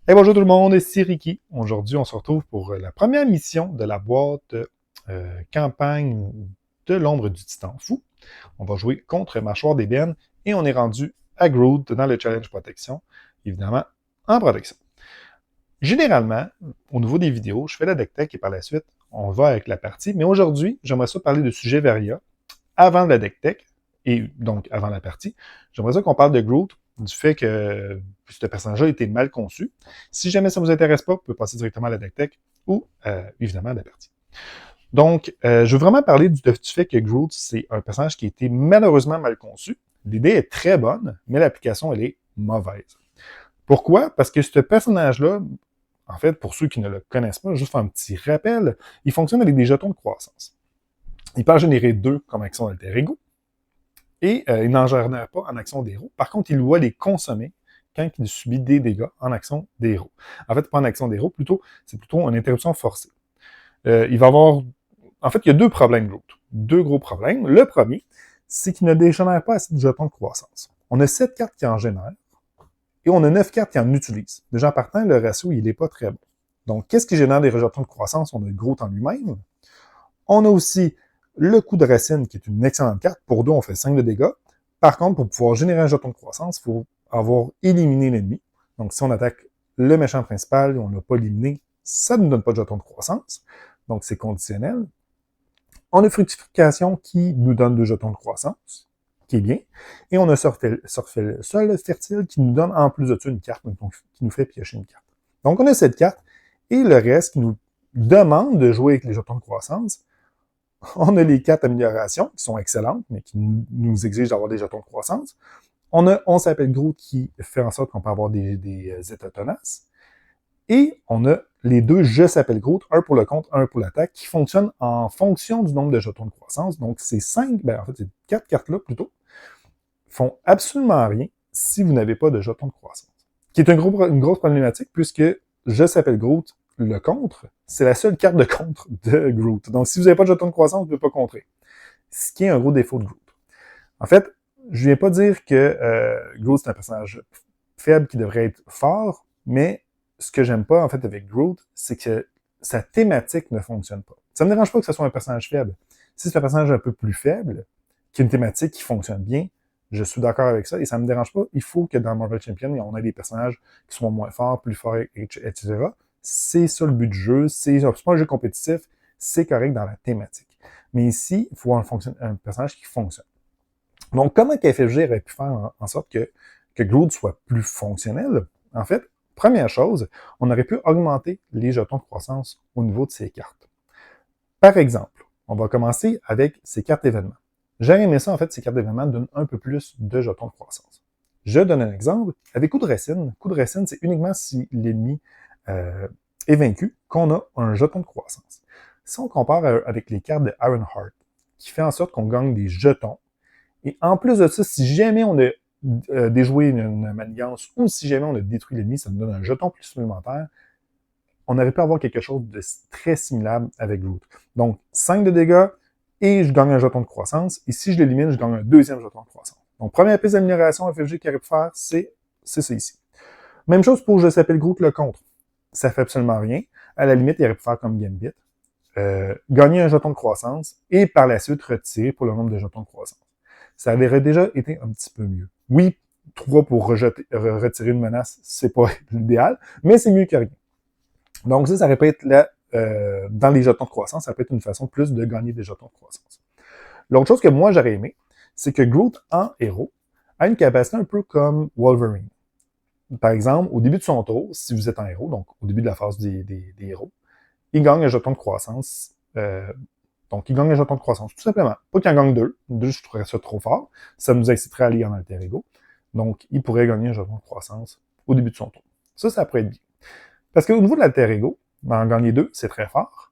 Hey, bonjour tout le monde, c'est Ricky. Aujourd'hui, on se retrouve pour la première mission de la boîte campagne de l'ombre du Titan Fou. On va jouer contre Mâchoire d'ébène et on est rendu à Groot dans le challenge protection, évidemment en protection. Généralement, au niveau des vidéos, je fais la deck tech et par la suite, on va avec la partie. Mais aujourd'hui, j'aimerais ça parler de sujet varia avant la deck tech et donc avant la partie. J'aimerais ça qu'on parle de Groot, du fait que ce personnage-là a été mal conçu. Si jamais ça ne vous intéresse pas, vous pouvez passer directement à la deck tech ou évidemment à la partie. Donc, je veux vraiment parler du fait que Groot, c'est un personnage qui a été malheureusement mal conçu. L'idée est très bonne, mais l'application, elle est mauvaise. Pourquoi? Parce que ce personnage-là, en fait, pour ceux qui ne le connaissent pas, juste faire un petit rappel, il fonctionne avec des jetons de croissance. Il peut en générer 2 comme action d'alter ego, et il n'en génère pas en action d'héros. Par contre, il doit les consommer quand il subit des dégâts en action d'héros. En fait, pas en action d'héros, c'est plutôt une interruption forcée. Il va avoir... En fait, il y a 2 problèmes, Groot. 2 gros problèmes. Le premier, c'est qu'il ne dégénère pas assez de jetons de croissance. On a 7 cartes qui en génèrent, et on a 9 cartes qui en utilisent. Déjà, en partant, le ratio, il n'est pas très bon. Donc, qu'est-ce qui génère des jetons de croissance? On a Groot en lui-même. On a aussi le coup de racine, qui est une excellente carte. Pour 2, on fait 5 de dégâts. Par contre, pour pouvoir générer un jeton de croissance, il faut avoir éliminé l'ennemi. Donc, si on attaque le méchant principal et on ne l'a pas éliminé, ça ne nous donne pas de jeton de croissance. Donc, c'est conditionnel. On a fructification qui nous donne 2 jetons de croissance, qui est bien. Et on a sol fertile qui nous donne en plus de ça une carte, donc qui nous fait piocher une carte. Donc, on a cette carte et le reste qui nous demande de jouer avec les jetons de croissance. On a les 4 améliorations qui sont excellentes, mais qui nous exigent d'avoir des jetons de croissance. On s'appelle Groot qui fait en sorte qu'on peut avoir des états tenaces. Et on a les 2 Je s'appelle Groot, un pour le contre, un pour l'attaque, qui fonctionnent en fonction du nombre de jetons de croissance. Donc, ces 5, en fait, ces 4 cartes-là, plutôt, font absolument rien si vous n'avez pas de jetons de croissance. Qui est une grosse problématique, puisque Je s'appelle Groot, le contre, c'est la seule carte de contre de Groot. Donc, si vous n'avez pas de jeton de croissance, vous ne pouvez pas contrer. Ce qui est un gros défaut de Groot. En fait, je ne viens pas dire que Groot, c'est un personnage faible qui devrait être fort, mais ce que j'aime pas, en fait, avec Groot, c'est que sa thématique ne fonctionne pas. Ça me dérange pas que ce soit un personnage faible. Si c'est un personnage un peu plus faible, qui a une thématique qui fonctionne bien, je suis d'accord avec ça et ça me dérange pas. Il faut que dans Marvel Champion, on ait des personnages qui soient moins forts, plus forts, etc. C'est ça le but du jeu. C'est pas un jeu compétitif. C'est correct dans la thématique. Mais ici, il faut un personnage qui fonctionne. Donc, comment KFFG aurait pu faire en sorte que Groot soit plus fonctionnel? En fait, première chose, on aurait pu augmenter les jetons de croissance au niveau de ces cartes. Par exemple, on va commencer avec ces cartes événements. J'aurais aimé ça, en fait, ces cartes d'événements donnent un peu plus de jetons de croissance. Je donne un exemple. Avec coup de racine, c'est uniquement si l'ennemi est vaincu qu'on a un jeton de croissance. Si on compare avec les cartes de Ironheart, qui fait en sorte qu'on gagne des jetons, et en plus de ça, si jamais on a déjoué une manigance ou si jamais on a détruit l'ennemi, ça nous donne un jeton plus supplémentaire, on aurait pu avoir quelque chose de très similaire avec Groot. Donc, 5 de dégâts, et je gagne un jeton de croissance. Et si je l'élimine, je gagne un deuxième jeton de croissance. Donc, première piste d'amélioration FFG qu'il aurait pu faire, c'est ça ici. Même chose pour Je s'appelle Groot le contre. Ça fait absolument rien. À la limite, il aurait pu faire comme Gambit. Gagner un jeton de croissance et par la suite retirer pour le nombre de jetons de croissance. Ça aurait déjà été un petit peu mieux. Oui, 3 pour retirer une menace, c'est pas l'idéal, mais c'est mieux que rien. Donc ça aurait pu être là, dans les jetons de croissance, ça peut être une façon plus de gagner des jetons de croissance. L'autre chose que moi j'aurais aimé, c'est que Groot en héros a une capacité un peu comme Wolverine. Par exemple, au début de son tour, si vous êtes en héros, donc au début de la phase des héros, il gagne un jeton de croissance. Donc, il gagne un jeton de croissance, tout simplement. Pas qu'il en gagne 2. 2, je trouverais ça trop fort. Ça nous inciterait à aller en alter ego. Donc, il pourrait gagner un jeton de croissance au début de son tour. Ça pourrait être bien. Parce qu'au niveau de l'alter ego, en gagner 2, c'est très fort.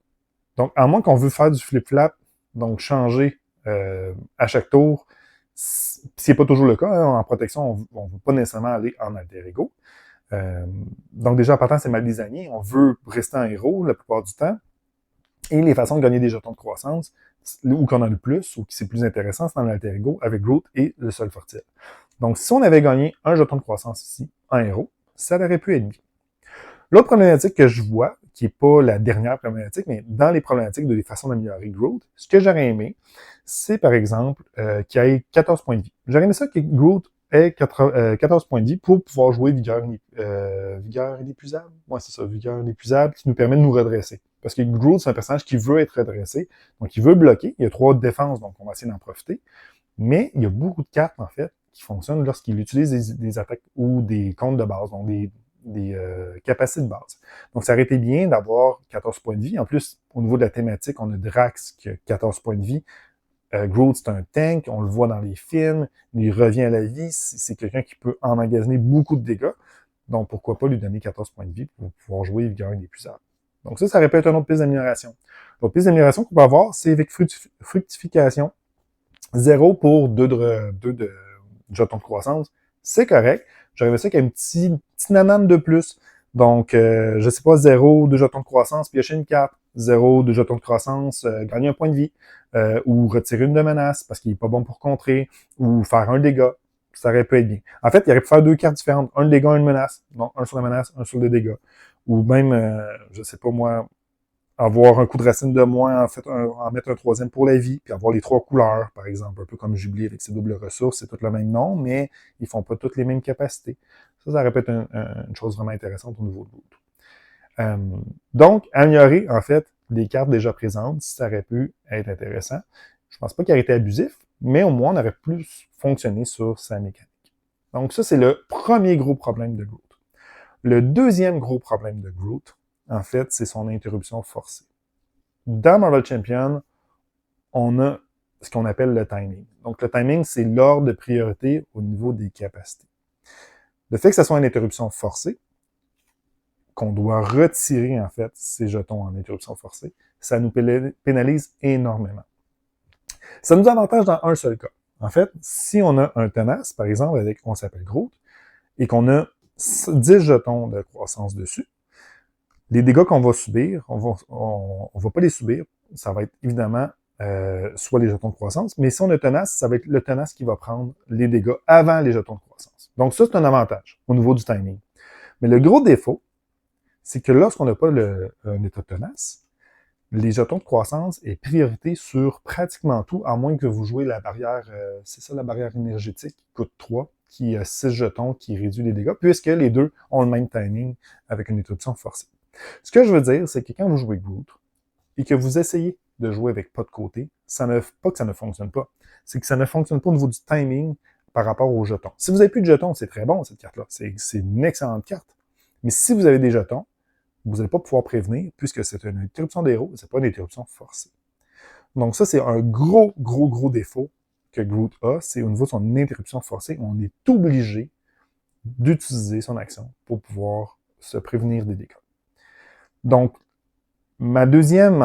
Donc, à moins qu'on veut faire du flip-flap, donc changer à chaque tour, c'est pas toujours le cas. Hein, en protection, on ne veut pas nécessairement aller en alter ego. Donc, déjà, en partant, c'est mal désigné. On veut rester en héros la plupart du temps. Et les façons de gagner des jetons de croissance, ou qu'on a le plus, ou qui c'est plus intéressant, c'est dans l'alter ego avec Groot et le sol fertile. Donc, si on avait gagné un jeton de croissance ici, en héros, ça aurait pu être bien. L'autre problématique que je vois, qui n'est pas la dernière problématique, mais dans les problématiques de les façons d'améliorer Groot, ce que j'aurais aimé, c'est par exemple qu'il ait 14 points de vie. J'aurais aimé ça que Groot ait 14 points de vie pour pouvoir jouer Vigueur inépuisable. Ouais, c'est ça, Vigueur inépuisable, qui nous permet de nous redresser. Parce que Groot, c'est un personnage qui veut être redressé, donc il veut bloquer. Il y a 3 défenses, donc on va essayer d'en profiter. Mais il y a beaucoup de cartes, en fait, qui fonctionnent lorsqu'il utilise des attaques ou des comptes de base, donc des capacités de base. Donc, ça aurait été bien d'avoir 14 points de vie. En plus, au niveau de la thématique, on a Drax qui a 14 points de vie. Groot, c'est un tank, on le voit dans les films, il revient à la vie, c'est quelqu'un qui peut emmagasiner beaucoup de dégâts. Donc, pourquoi pas lui donner 14 points de vie pour pouvoir jouer Vigueur inépuisable. Donc ça aurait pu être une autre piste d'amélioration. L'autre piste d'amélioration qu'on peut avoir, c'est avec fructification. 0 pour 2 de jetons de croissance, c'est correct. J'aurais aimé ça qu'il y ait un petit nanane de plus. Donc, je sais pas, 0 de jetons de croissance, piocher une carte. 0 de jetons de croissance, gagner un point de vie. Ou retirer une de menace parce qu'il est pas bon pour contrer. Ou faire un dégât. Ça aurait pu être bien. En fait, il aurait pu faire 2 cartes différentes. Un dégât, une menace. Donc, un sur la menace, un sur le dégâts. Ou même, je sais pas moi, avoir un coup de racine de moins, en fait, en mettre un troisième pour la vie, puis avoir les 3 couleurs, par exemple, un peu comme Jubilee avec ses doubles ressources, c'est tout le même nom, mais ils font pas toutes les mêmes capacités. Ça aurait pu être une chose vraiment intéressante au niveau de l'autre. Donc, améliorer, en fait, les cartes déjà présentes, ça aurait pu être intéressant. Je pense pas qu'il aurait été abusif, mais au moins, on aurait plus fonctionné sur sa mécanique. Donc, ça, c'est le premier gros problème de Groot. Le deuxième gros problème de Groot, en fait, c'est son interruption forcée. Dans Marvel Champion, on a ce qu'on appelle le timing. Donc, le timing, c'est l'ordre de priorité au niveau des capacités. Le fait que ce soit une interruption forcée, qu'on doit retirer, en fait, ces jetons en interruption forcée, ça nous pénalise énormément. Ça nous avantage dans un seul cas. En fait, si on a un tenace, par exemple, avec on s'appelle Groot, et qu'on a 10 jetons de croissance dessus, les dégâts qu'on va subir, on va pas les subir. Ça va être évidemment soit les jetons de croissance, mais si on a tenace, ça va être le tenace qui va prendre les dégâts avant les jetons de croissance. Donc ça, c'est un avantage au niveau du timing. Mais le gros défaut, c'est que lorsqu'on n'a pas un état tenace, les jetons de croissance est priorité sur pratiquement tout, à moins que vous jouez la barrière, c'est ça la barrière énergétique qui coûte 3, qui a 6 jetons, qui réduit les dégâts, puisque les deux ont le même timing avec une interruption forcée. Ce que je veux dire, c'est que quand vous jouez Groot et que vous essayez de jouer avec pas de côté, pas que ça ne fonctionne pas, c'est que ça ne fonctionne pas au niveau du timing par rapport aux jetons. Si vous n'avez plus de jetons, c'est très bon cette carte-là. C'est une excellente carte. Mais si vous avez des jetons, vous n'allez pas pouvoir prévenir puisque c'est une interruption d'héros, c'est pas une interruption forcée. Donc ça, c'est un gros défaut que Groot a, c'est au niveau de son interruption forcée, on est obligé d'utiliser son action pour pouvoir se prévenir des dégâts. Donc, ma deuxième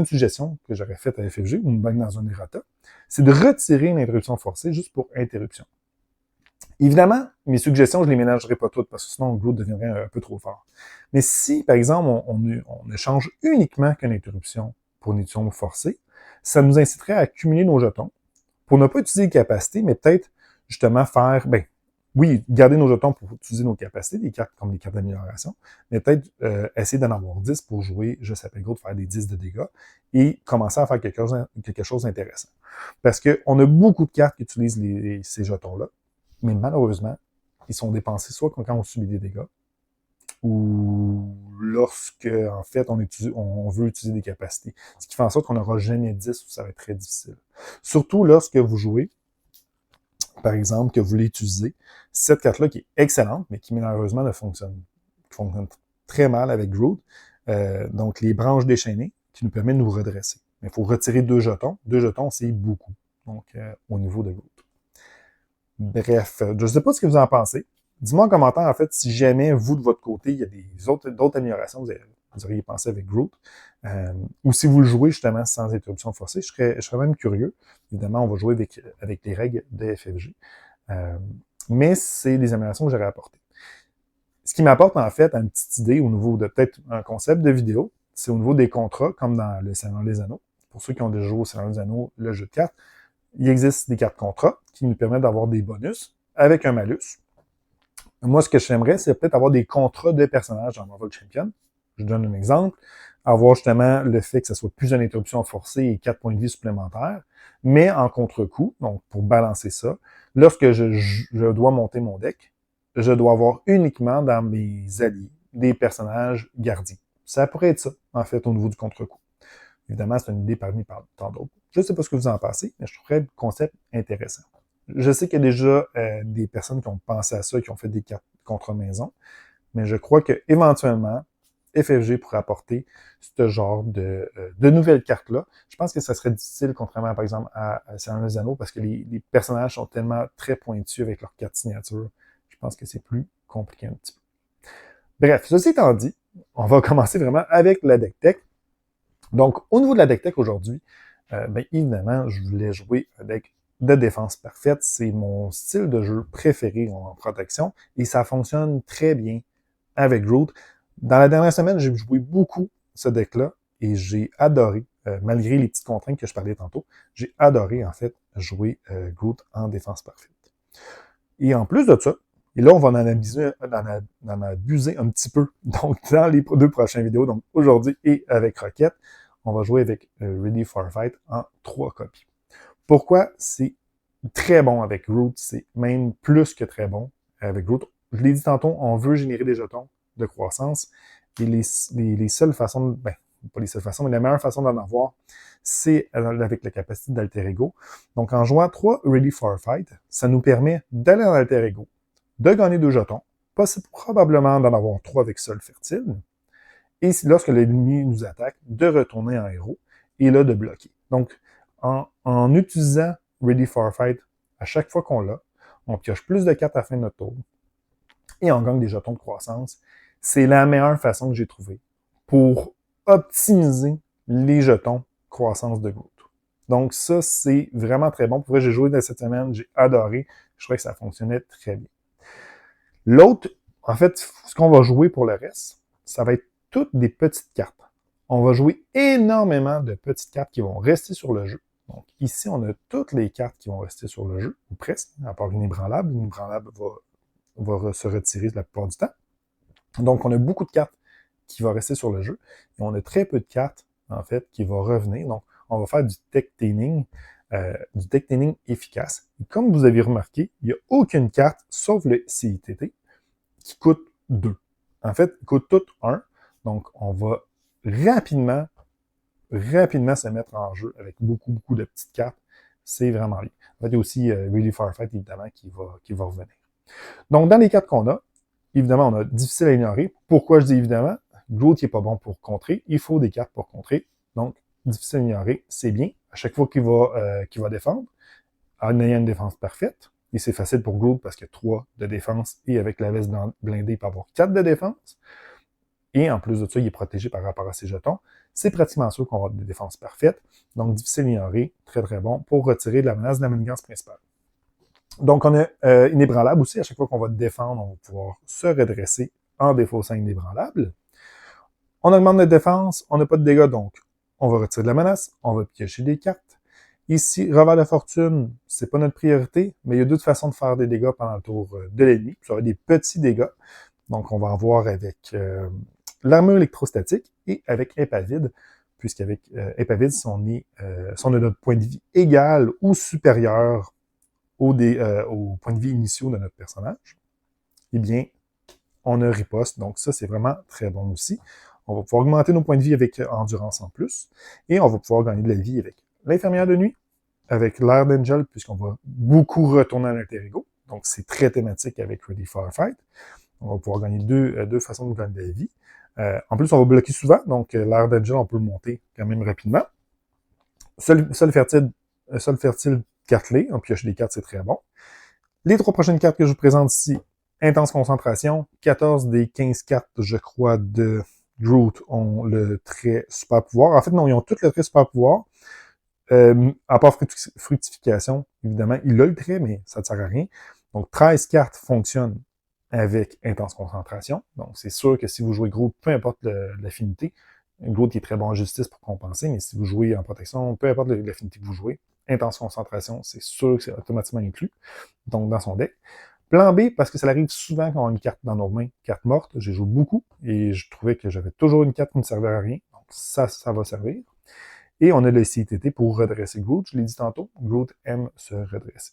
suggestion que j'aurais faite à FFG, ou même dans un errata, c'est de retirer une interruption forcée juste pour interruption. Évidemment, mes suggestions, je les ménagerai pas toutes, parce que sinon, Groot deviendrait un peu trop fort. Mais si, par exemple, on échange uniquement qu'une interruption pour une interruption forcée, ça nous inciterait à accumuler nos jetons pour ne pas utiliser les capacités, mais peut-être justement faire, oui, garder nos jetons pour utiliser nos capacités, des cartes comme des cartes d'amélioration, mais peut-être essayer d'en avoir 10 pour jouer, je s'appelle Groot, faire des 10 de dégâts et commencer à faire quelque chose d'intéressant. Parce qu'on a beaucoup de cartes qui utilisent ces jetons-là, mais malheureusement, ils sont dépensés soit quand on subit des dégâts, ou lorsque, en fait, on veut utiliser des capacités. Ce qui fait en sorte qu'on n'aura jamais 10 ou ça va être très difficile. Surtout lorsque vous jouez, par exemple, que vous voulez utiliser cette carte-là qui est excellente, mais qui malheureusement ne fonctionne très mal avec Groot. Donc, les branches déchaînées qui nous permettent de nous redresser. Mais il faut retirer 2 jetons. 2 jetons, c'est beaucoup. Donc, au niveau de Groot. Bref, je ne sais pas ce que vous en pensez. Dis-moi en commentaire, en fait, si jamais, vous, de votre côté, il y a d'autres améliorations que vous auriez pensé avec Groot, ou si vous le jouez justement sans interruption forcée, je serais même curieux. Évidemment, on va jouer avec les règles de FFG. Mais c'est des améliorations que j'aurais apportées. Ce qui m'apporte, en fait, une petite idée au niveau de peut-être un concept de vidéo, c'est au niveau des contrats, comme dans le Seigneur des Anneaux. Pour ceux qui ont déjà joué au Seigneur des Anneaux, le jeu de cartes, il existe des cartes contrats qui nous permettent d'avoir des bonus avec un malus. Moi, ce que j'aimerais, c'est peut-être avoir des contrats de personnages dans Marvel Champion. Je donne un exemple. Avoir justement le fait que ça soit plus une interruption forcée et 4 points de vie supplémentaires, mais en contre-coup, donc pour balancer ça, lorsque je dois monter mon deck, je dois avoir uniquement dans mes alliés des personnages gardiens. Ça pourrait être ça, en fait, au niveau du contre-coup. Évidemment, c'est une idée parmi tant d'autres. Je ne sais pas ce que vous en pensez, mais je trouverais le concept intéressant. Je sais qu'il y a déjà des personnes qui ont pensé à ça, qui ont fait des cartes contre-maison, mais je crois que éventuellement, FFG pourrait apporter ce genre de nouvelles cartes-là. Je pense que ça serait difficile, contrairement, par exemple, à Seigneur des Anneaux, parce que les personnages sont tellement très pointus avec leurs cartes signature. Je pense que c'est plus compliqué un petit peu. Bref, ceci étant dit, on va commencer vraiment avec la deck tech. Donc, au niveau de la deck tech aujourd'hui, bien évidemment, je voulais jouer un deck de défense parfaite. C'est mon style de jeu préféré en protection et ça fonctionne très bien avec Groot. Dans la dernière semaine, j'ai joué beaucoup ce deck-là et j'ai adoré, malgré les petites contraintes que je parlais tantôt, j'ai adoré en fait jouer Groot en défense parfaite. Et en plus de ça, et là on va en abuser un petit peu, donc dans les 2 prochaines vidéos, donc aujourd'hui et avec Rocket, on va jouer avec Ready for Fight en 3 copies. Pourquoi c'est très bon avec Groot, c'est même plus que très bon avec Groot. Je l'ai dit tantôt, on veut générer des jetons de croissance et les seules façons, pas les seules façons, mais la meilleure façon d'en avoir, c'est avec la capacité d'Alter Ego. Donc en jouant 3 Ready for Fight, ça nous permet d'aller en Alter Ego, de gagner 2 jetons, probablement d'en avoir 3 avec Sol Fertile, et lorsque l'ennemi nous attaque, de retourner en héros, et là, de bloquer. Donc, en utilisant Ready for Fight à chaque fois qu'on l'a, on pioche plus de cartes à la fin de notre tour, et on gagne des jetons de croissance. C'est la meilleure façon que j'ai trouvée pour optimiser les jetons croissance de Groot. Donc ça, c'est vraiment très bon. Pour vrai, j'ai joué dans cette semaine, j'ai adoré. Je trouvais que ça fonctionnait très bien. L'autre, en fait, ce qu'on va jouer pour le reste, ça va être toutes des petites cartes. On va jouer énormément de petites cartes qui vont rester sur le jeu. Donc ici, on a toutes les cartes qui vont rester sur le jeu, ou presque, à part une ébranlable. Une ébranlable va se retirer la plupart du temps. Donc on a beaucoup de cartes qui vont rester sur le jeu, et on a très peu de cartes, en fait, qui vont revenir. Donc on va faire du deck taining efficace. Et comme vous avez remarqué, il n'y a aucune carte, sauf le CITT, qui coûte 2. En fait, ils coûtent toutes 1. Donc, on va rapidement se mettre en jeu avec beaucoup de petites cartes. C'est vraiment bien. En fait, il y a aussi Ready for Fight, évidemment, qui va revenir. Donc, dans les cartes qu'on a, évidemment, on a difficile à ignorer. Pourquoi je dis évidemment? Groot n'est pas bon pour contrer. Il faut des cartes pour contrer. Donc, difficile à ignorer, c'est bien. À chaque fois qu'il va défendre, en ayant une défense parfaite, et c'est facile pour Groot parce qu'il y a 3 de défense et avec la veste blindée, il peut avoir 4 de défense. Et en plus de ça, il est protégé par rapport à ses jetons. C'est pratiquement sûr qu'on va avoir des défenses parfaites. Donc, difficile à ignorer, très très bon pour retirer de la menace de la manigance principale. Donc, on a inébranlable aussi. À chaque fois qu'on va défendre, on va pouvoir se redresser en défaussant inébranlable. On augmente notre défense, on n'a pas de dégâts, donc on va retirer de la menace, on va piocher des cartes. Ici, revers de fortune, c'est pas notre priorité, mais il y a 2 façons de faire des dégâts pendant le tour de l'ennemi. Ça va être des petits dégâts. Donc, on va avoir avec l'armure électrostatique et avec Épavide, puisqu'avec Épavide, si on a notre point de vie égal ou supérieur au point de vie initiaux de notre personnage, eh bien, on a riposte. Donc, ça, c'est vraiment très bon aussi. On va pouvoir augmenter nos points de vie avec endurance en plus. Et on va pouvoir gagner de la vie avec l'infirmière de nuit, avec l'air d'Angel, puisqu'on va beaucoup retourner à l'alter ego. Donc, c'est très thématique avec Ready for Fight. On va pouvoir gagner deux façons de gagner de la vie. En plus, on va bloquer souvent. Donc, l'air d'Angel, on peut le monter quand même rapidement. Sol fertile, carte-clé. On pioche des cartes, c'est très bon. Les 3 prochaines cartes que je vous présente ici, Intense Concentration. 14 des 15 cartes, je crois, de Groot ont le trait super pouvoir. En fait, non, ils ont tous le trait super pouvoir. À part fructification, évidemment, il a le trait, mais ça ne sert à rien. Donc, 13 cartes fonctionnent avec Intense Concentration. Donc, c'est sûr que si vous jouez Groot, peu importe l'affinité, Groot est très bon en justice pour compenser, mais si vous jouez en protection, peu importe l'affinité que vous jouez, Intense Concentration, c'est sûr que c'est automatiquement inclus, donc dans son deck. Plan B, parce que ça arrive souvent quand on a une carte dans nos mains, carte morte, j'ai joué beaucoup, et je trouvais que j'avais toujours une carte qui ne servait à rien, donc ça va servir. Et on a le CTT pour redresser Groot, je l'ai dit tantôt, Groot aime se redresser.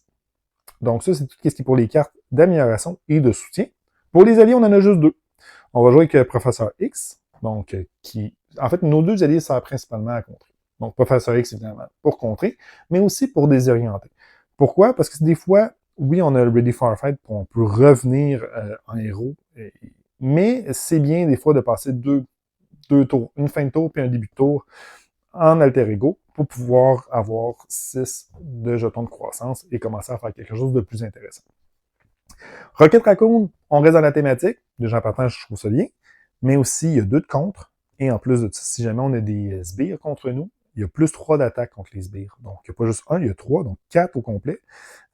Donc ça, c'est tout ce qui est pour les cartes d'amélioration et de soutien. Pour les alliés, on en a juste deux. On va jouer avec Professeur X, donc qui... En fait, nos deux alliés servent principalement à contrer. Donc Professeur X, évidemment, pour contrer, mais aussi pour désorienter. Pourquoi? Parce que des fois, oui, on a le Ready for a Fight, on peut revenir en héros, mais c'est bien des fois de passer deux tours, une fin de tour puis un début de tour en alter ego pour pouvoir avoir 6 de jetons de croissance et commencer à faire quelque chose de plus intéressant. Rocket Raccoon, on reste dans la thématique. Déjà en partant, je trouve ça bien. Mais aussi, il y a 2 de contre. Et en plus de ça, si jamais on a des sbires contre nous, il y a plus 3 d'attaque contre les sbires. Donc, il n'y a pas juste 1, il y a 3, donc 4 au complet.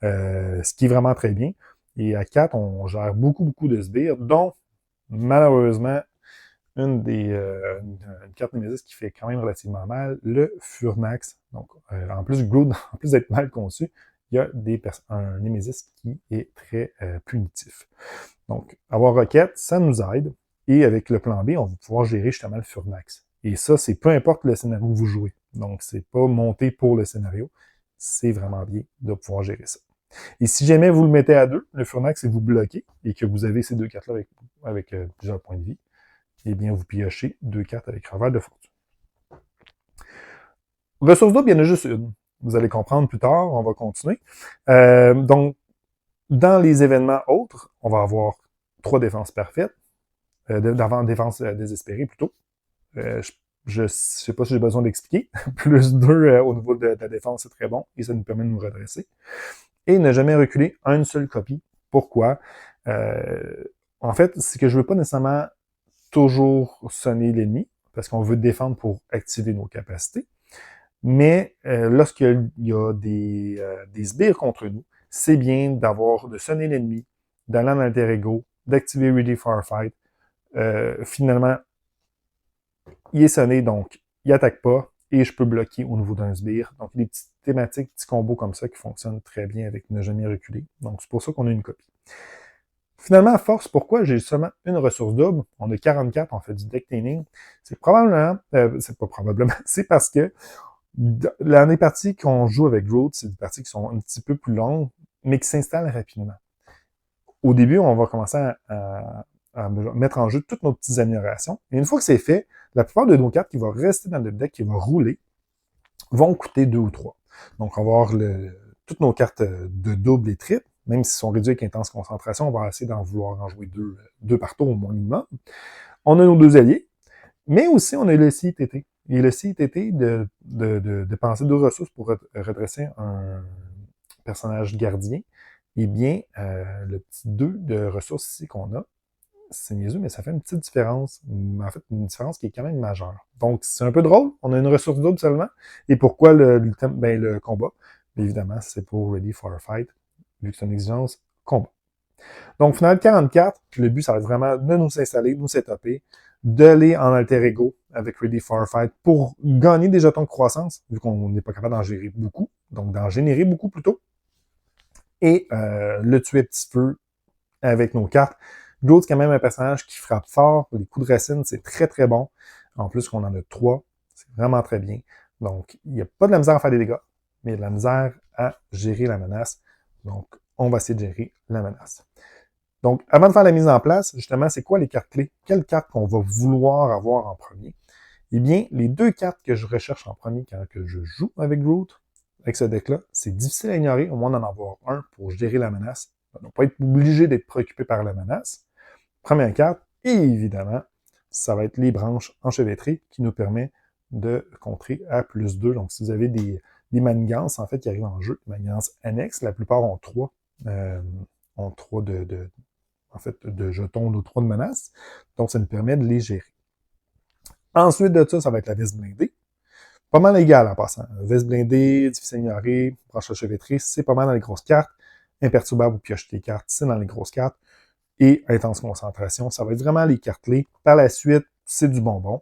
Ce qui est vraiment très bien. Et à 4, on gère beaucoup de sbires, dont, malheureusement, une carte Nemesis qui fait quand même relativement mal, le Furnax. Donc, en plus, Groot, en plus d'être mal conçu, il y a un Nemesis qui est très punitif. Donc, avoir Rocket, ça nous aide. Et avec le plan B, on va pouvoir gérer justement le Furnax. Et ça, c'est peu importe le scénario que vous jouez. Donc, c'est pas monté pour le scénario. C'est vraiment bien de pouvoir gérer ça. Et si jamais vous le mettez à 2, le Furnax, et vous bloquez, et que vous avez ces 2 cartes-là avec plusieurs points de vie, eh bien, vous piochez 2 cartes avec revers de fortune. Ressources doubles, il y en a juste une. Vous allez comprendre plus tard, on va continuer. Donc, dans les événements autres, on va avoir 3 défenses parfaites, défense désespérée plutôt. Je ne sais pas si j'ai besoin d'expliquer. Plus 2 au niveau de la défense, c'est très bon, et ça nous permet de nous redresser. Et ne jamais reculer une seule copie. Pourquoi? En fait, c'est que je ne veux pas nécessairement toujours sonner l'ennemi, parce qu'on veut défendre pour activer nos capacités. Mais lorsqu'il y a des sbires contre nous, c'est bien de sonner l'ennemi, d'aller en alter ego, d'activer Ready for a Fight. Finalement, il est sonné, donc il attaque pas, et je peux bloquer au niveau d'un sbire. Donc, des petites thématiques, petits combos comme ça qui fonctionnent très bien avec ne jamais reculer. Donc, c'est pour ça qu'on a une copie. Finalement, à force, pourquoi j'ai seulement une ressource double? On a 44, on fait du deck cleaning. C'est probablement, c'est parce que dans les parties qu'on joue avec Groot, c'est des parties qui sont un petit peu plus longues, mais qui s'installent rapidement. Au début, on va commencer à mettre en jeu toutes nos petites améliorations. Et une fois que c'est fait, la plupart de nos cartes qui vont rester dans le deck, qui vont rouler, vont coûter 2 ou 3. Donc, on va avoir toutes nos cartes de double et triple, même s'ils sont réduits avec intense concentration, on va essayer d'en vouloir en jouer deux par tour au minimum. On a nos 2 alliés, mais aussi on a le CTT. Et le CTT de dépenser 2 ressources pour redresser un personnage gardien, eh bien, le petit 2 de ressources ici qu'on a, c'est niaiseux, mais ça fait une petite différence. En fait, une différence qui est quand même majeure. Donc, c'est un peu drôle. On a une ressource double seulement. Et pourquoi le combat? Bien, évidemment, c'est pour Ready for a Fight, vu que c'est une exigence combat. Donc, final 44, le but, ça va être vraiment de nous installer, nous setuper, d'aller en alter ego avec Ready for a Fight pour gagner des jetons de croissance, vu qu'on n'est pas capable d'en gérer beaucoup, donc d'en générer beaucoup plutôt, et le tuer petit feu avec nos cartes. Groot, c'est quand même un personnage qui frappe fort. Les coups de racine, c'est très très bon. En plus qu'on en a 3, c'est vraiment très bien. Donc, il n'y a pas de la misère à faire des dégâts, mais de la misère à gérer la menace. Donc, on va essayer de gérer la menace. Donc, avant de faire la mise en place, justement, c'est quoi les cartes clés? Quelles cartes qu'on va vouloir avoir en premier? Eh bien, les 2 cartes que je recherche en premier quand que je joue avec Groot, avec ce deck-là, c'est difficile à ignorer, au moins d'en avoir un pour gérer la menace. On ne va pas être obligé d'être préoccupé par la menace. Première carte, et évidemment, ça va être les branches enchevêtrées qui nous permet de contrer à plus 2. Donc, si vous avez des manigances, en fait, qui arrivent en jeu, des manigances annexes, la plupart ont 3 de jetons ou 3 de menaces. Donc, ça nous permet de les gérer. Ensuite de ça, ça va être la veste blindée. Pas mal égal en passant. Veste blindée, difficile à ignorer, branche enchevêtrée, c'est pas mal dans les grosses cartes. Imperturbable ou pioche les cartes, c'est dans les grosses cartes. Et intense concentration, ça va être vraiment les cartes clés. Par la suite, c'est du bonbon.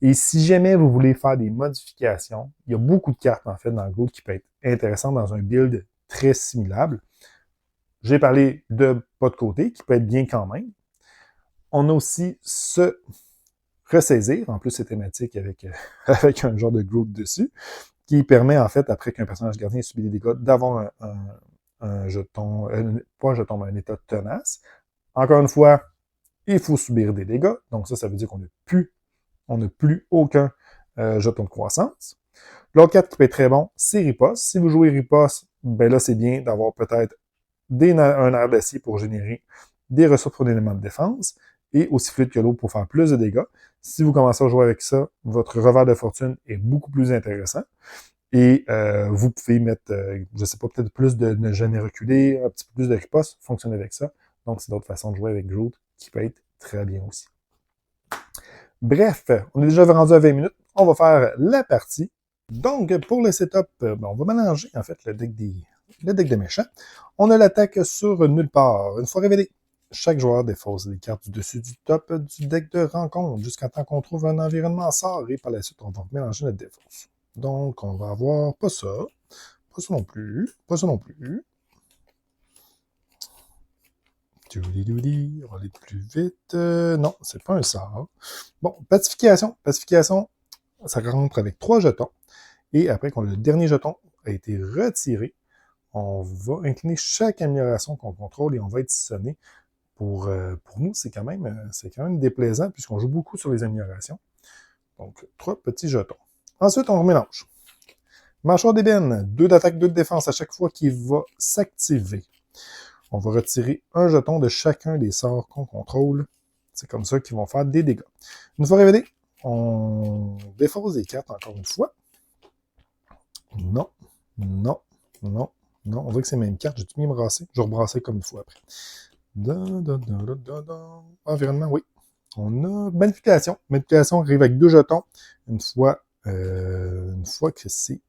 Et si jamais vous voulez faire des modifications, il y a beaucoup de cartes en fait dans le Groot qui peut être intéressantes dans un build très similable. J'ai parlé de pas de côté, qui peut être bien quand même. On a aussi se ressaisir. En plus, c'est thématique avec, avec un genre de groupe dessus, qui permet, en fait, après qu'un personnage gardien subit des dégâts, d'avoir un jeton, pas un jeton, mais un état tenace. Encore une fois, il faut subir des dégâts. Donc ça veut dire qu'on n'a plus aucun jeton de croissance. L'autre carte qui peut être très bon, c'est Riposte. Si vous jouez Riposte, ben là, c'est bien d'avoir peut-être un air d'acier pour générer des ressources pour l'élément de défense et aussi fluide que l'eau pour faire plus de dégâts. Si vous commencez à jouer avec ça, votre revers de fortune est beaucoup plus intéressant. Et vous pouvez mettre, je sais pas, peut-être plus de ne jamais reculer, un petit peu plus de riposte, fonctionner avec ça. Donc, c'est d'autres façons de jouer avec Groot qui peut être très bien aussi. Bref, on est déjà rendu à 20 minutes. On va faire la partie. Donc, pour le setup, on va mélanger, en fait, le deck de méchants. On a l'attaque sur nulle part. Une fois révélé, chaque joueur défausse des cartes du dessus du top du deck de rencontre jusqu'à temps qu'on trouve un environnement sort et par la suite, on va mélanger notre défausse. Donc, on va avoir pas ça non plus, pas ça non plus. On va aller plus vite. Non, c'est pas un sort. Bon, pacification. Pacification, ça rentre avec 3 jetons. Et après quand le dernier jeton a été retiré, on va incliner chaque amélioration qu'on contrôle et on va être sonné. Pour nous, c'est quand même déplaisant puisqu'on joue beaucoup sur les améliorations. Donc, 3 petits jetons. Ensuite, on remélange. Mâchoire d'ébène, 2 d'attaque, 2 de défense à chaque fois qui va s'activer. On va retirer un jeton de chacun des sorts qu'on contrôle. C'est comme ça qu'ils vont faire des dégâts. Une fois révélé, on défausse des cartes encore une fois. Non, non, non, non. On voit que c'est les mêmes cartes. J'ai tout mis brassé. Je vais rebrasser comme une fois après. Environnement, oui. On a manipulation. Manipulation arrive avec 2 jetons. Une fois que c'est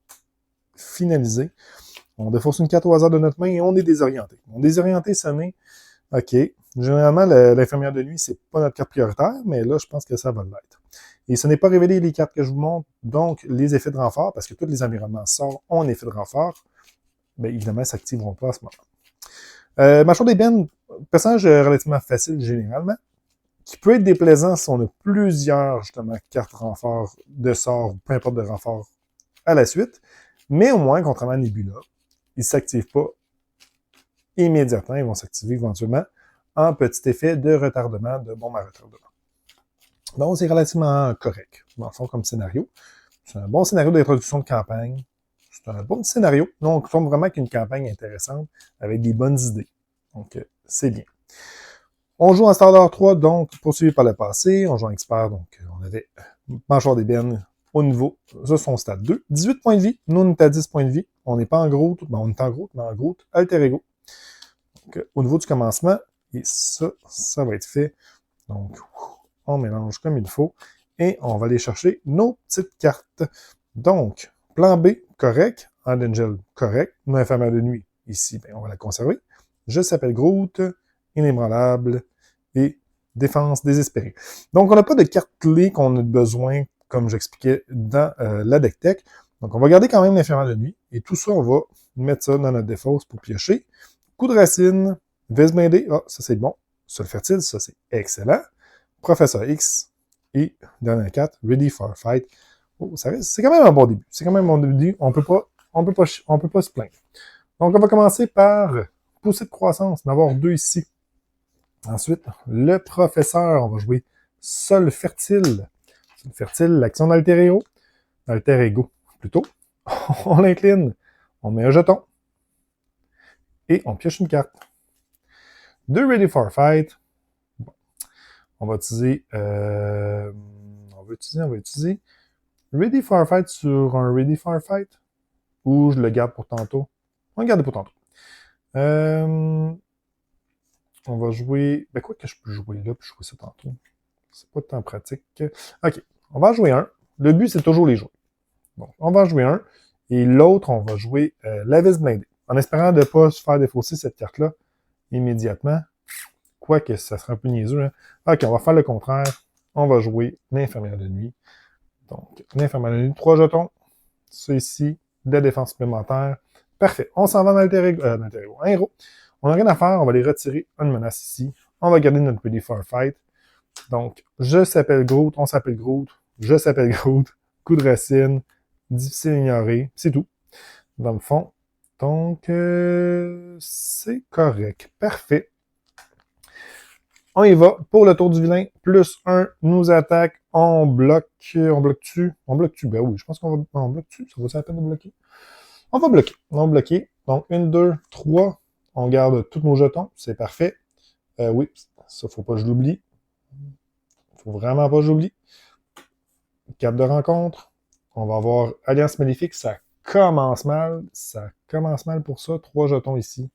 finalisé, on défausse une carte au hasard de notre main et on est désorienté. On est désorienté, ça n'est... OK. Généralement, l'infirmière de nuit, c'est pas notre carte prioritaire, mais là, je pense que ça va l'être. Et ce n'est pas révélé les cartes que je vous montre, donc les effets de renfort, parce que tous les environnements sortent ont un effet de renfort, bien évidemment, ils ne s'activeront pas à ce moment. Mâchoire d'ébène, personnage relativement facile généralement, qui peut être déplaisant si on a plusieurs, justement, cartes renfort de sort, peu importe de renfort à la suite, mais au moins, contrairement à Nebula, ils ne s'activent pas immédiatement, ils vont s'activer éventuellement en petit effet de retardement, de bombe à retardement. Donc, c'est relativement correct, dans le fond, comme scénario. C'est un bon scénario d'introduction de campagne. C'est un bon scénario. Donc, on tombe vraiment qu'une campagne intéressante avec des bonnes idées. Donc, c'est bien. On joue en Standard 3, donc poursuivi par le passé. On joue en expert, donc on avait Mâchoire d'ébène au niveau, ça c'est son stade 2. 18 points de vie, nous on est à 10 points de vie. On n'est pas en Groot, on est en Groot, mais en Groot, alter ego. Donc, au niveau du commencement, et ça va être fait. Donc, on mélange comme il faut. Et on va aller chercher nos petites cartes. Donc, plan B, correct. Hand Angel, correct. Nos infirmières de nuit, ici, on va la conserver. Je s'appelle Groot, inébranlable et défense désespérée. Donc, on n'a pas de carte clé qu'on a besoin, comme j'expliquais dans la deck tech. Donc, on va garder quand même l'infirmière de nuit. Et tout ça, on va mettre ça dans notre défausse pour piocher. Coup de racine, veste blindée, ça c'est bon. Sol fertile, ça c'est excellent. Professeur X et dernière 4, Ready for Fight. Oh, c'est quand même un bon début. C'est quand même un bon début. On peut pas se plaindre. Donc, on va commencer par poussée de croissance, en avoir 2 ici. Ensuite, le professeur, on va jouer Sol fertile. Sol fertile, l'action d'alter ego, plutôt. On l'incline, on met un jeton et on pioche une carte. 2 Ready for Fight. Bon. On va utiliser Ready for Fight sur un Ready for Fight ou je le garde pour tantôt. On va le garder pour tantôt. On va jouer... Ben quoi que je peux jouer là puis jouer ça tantôt? C'est pas tant pratique. OK. On va en jouer un. Le but, c'est toujours les jouer. Bon, on va en jouer un. Et l'autre, on va jouer la vis blindée. En espérant de ne pas se faire défausser cette carte-là immédiatement. Quoique ça sera un peu niaiseux. Hein? OK, on va faire le contraire. On va jouer l'infirmière de nuit. Donc, l'infirmière de nuit, 3 jetons. Ça ici, de défense supplémentaire. Parfait. On s'en va dans l'alter ego. Un héros. On n'a rien à faire, on va les retirer une menace ici. On va garder notre Ready for Fight. Donc, je s'appelle Groot, on s'appelle Groot, je s'appelle Groot, coup de racine, difficile à ignorer, c'est tout. Dans le fond. Donc, c'est correct. Parfait. On y va. Pour le tour du vilain, plus 1 nous attaque. On bloque. On bloque-tu? On bloque-tu? Ben oui, je pense qu'on va. On bloque-tu? Ça vaut la peine de bloquer? On va bloquer. On va bloquer. Donc, 1, 2, 3. On garde tous nos jetons. C'est parfait. Oui, ça, faut pas que je l'oublie. Faut vraiment pas que j'oublie. Carte de rencontre. On va avoir Alliance Maléfique. Ça commence mal. Ça commence mal pour ça. 3 jetons ici.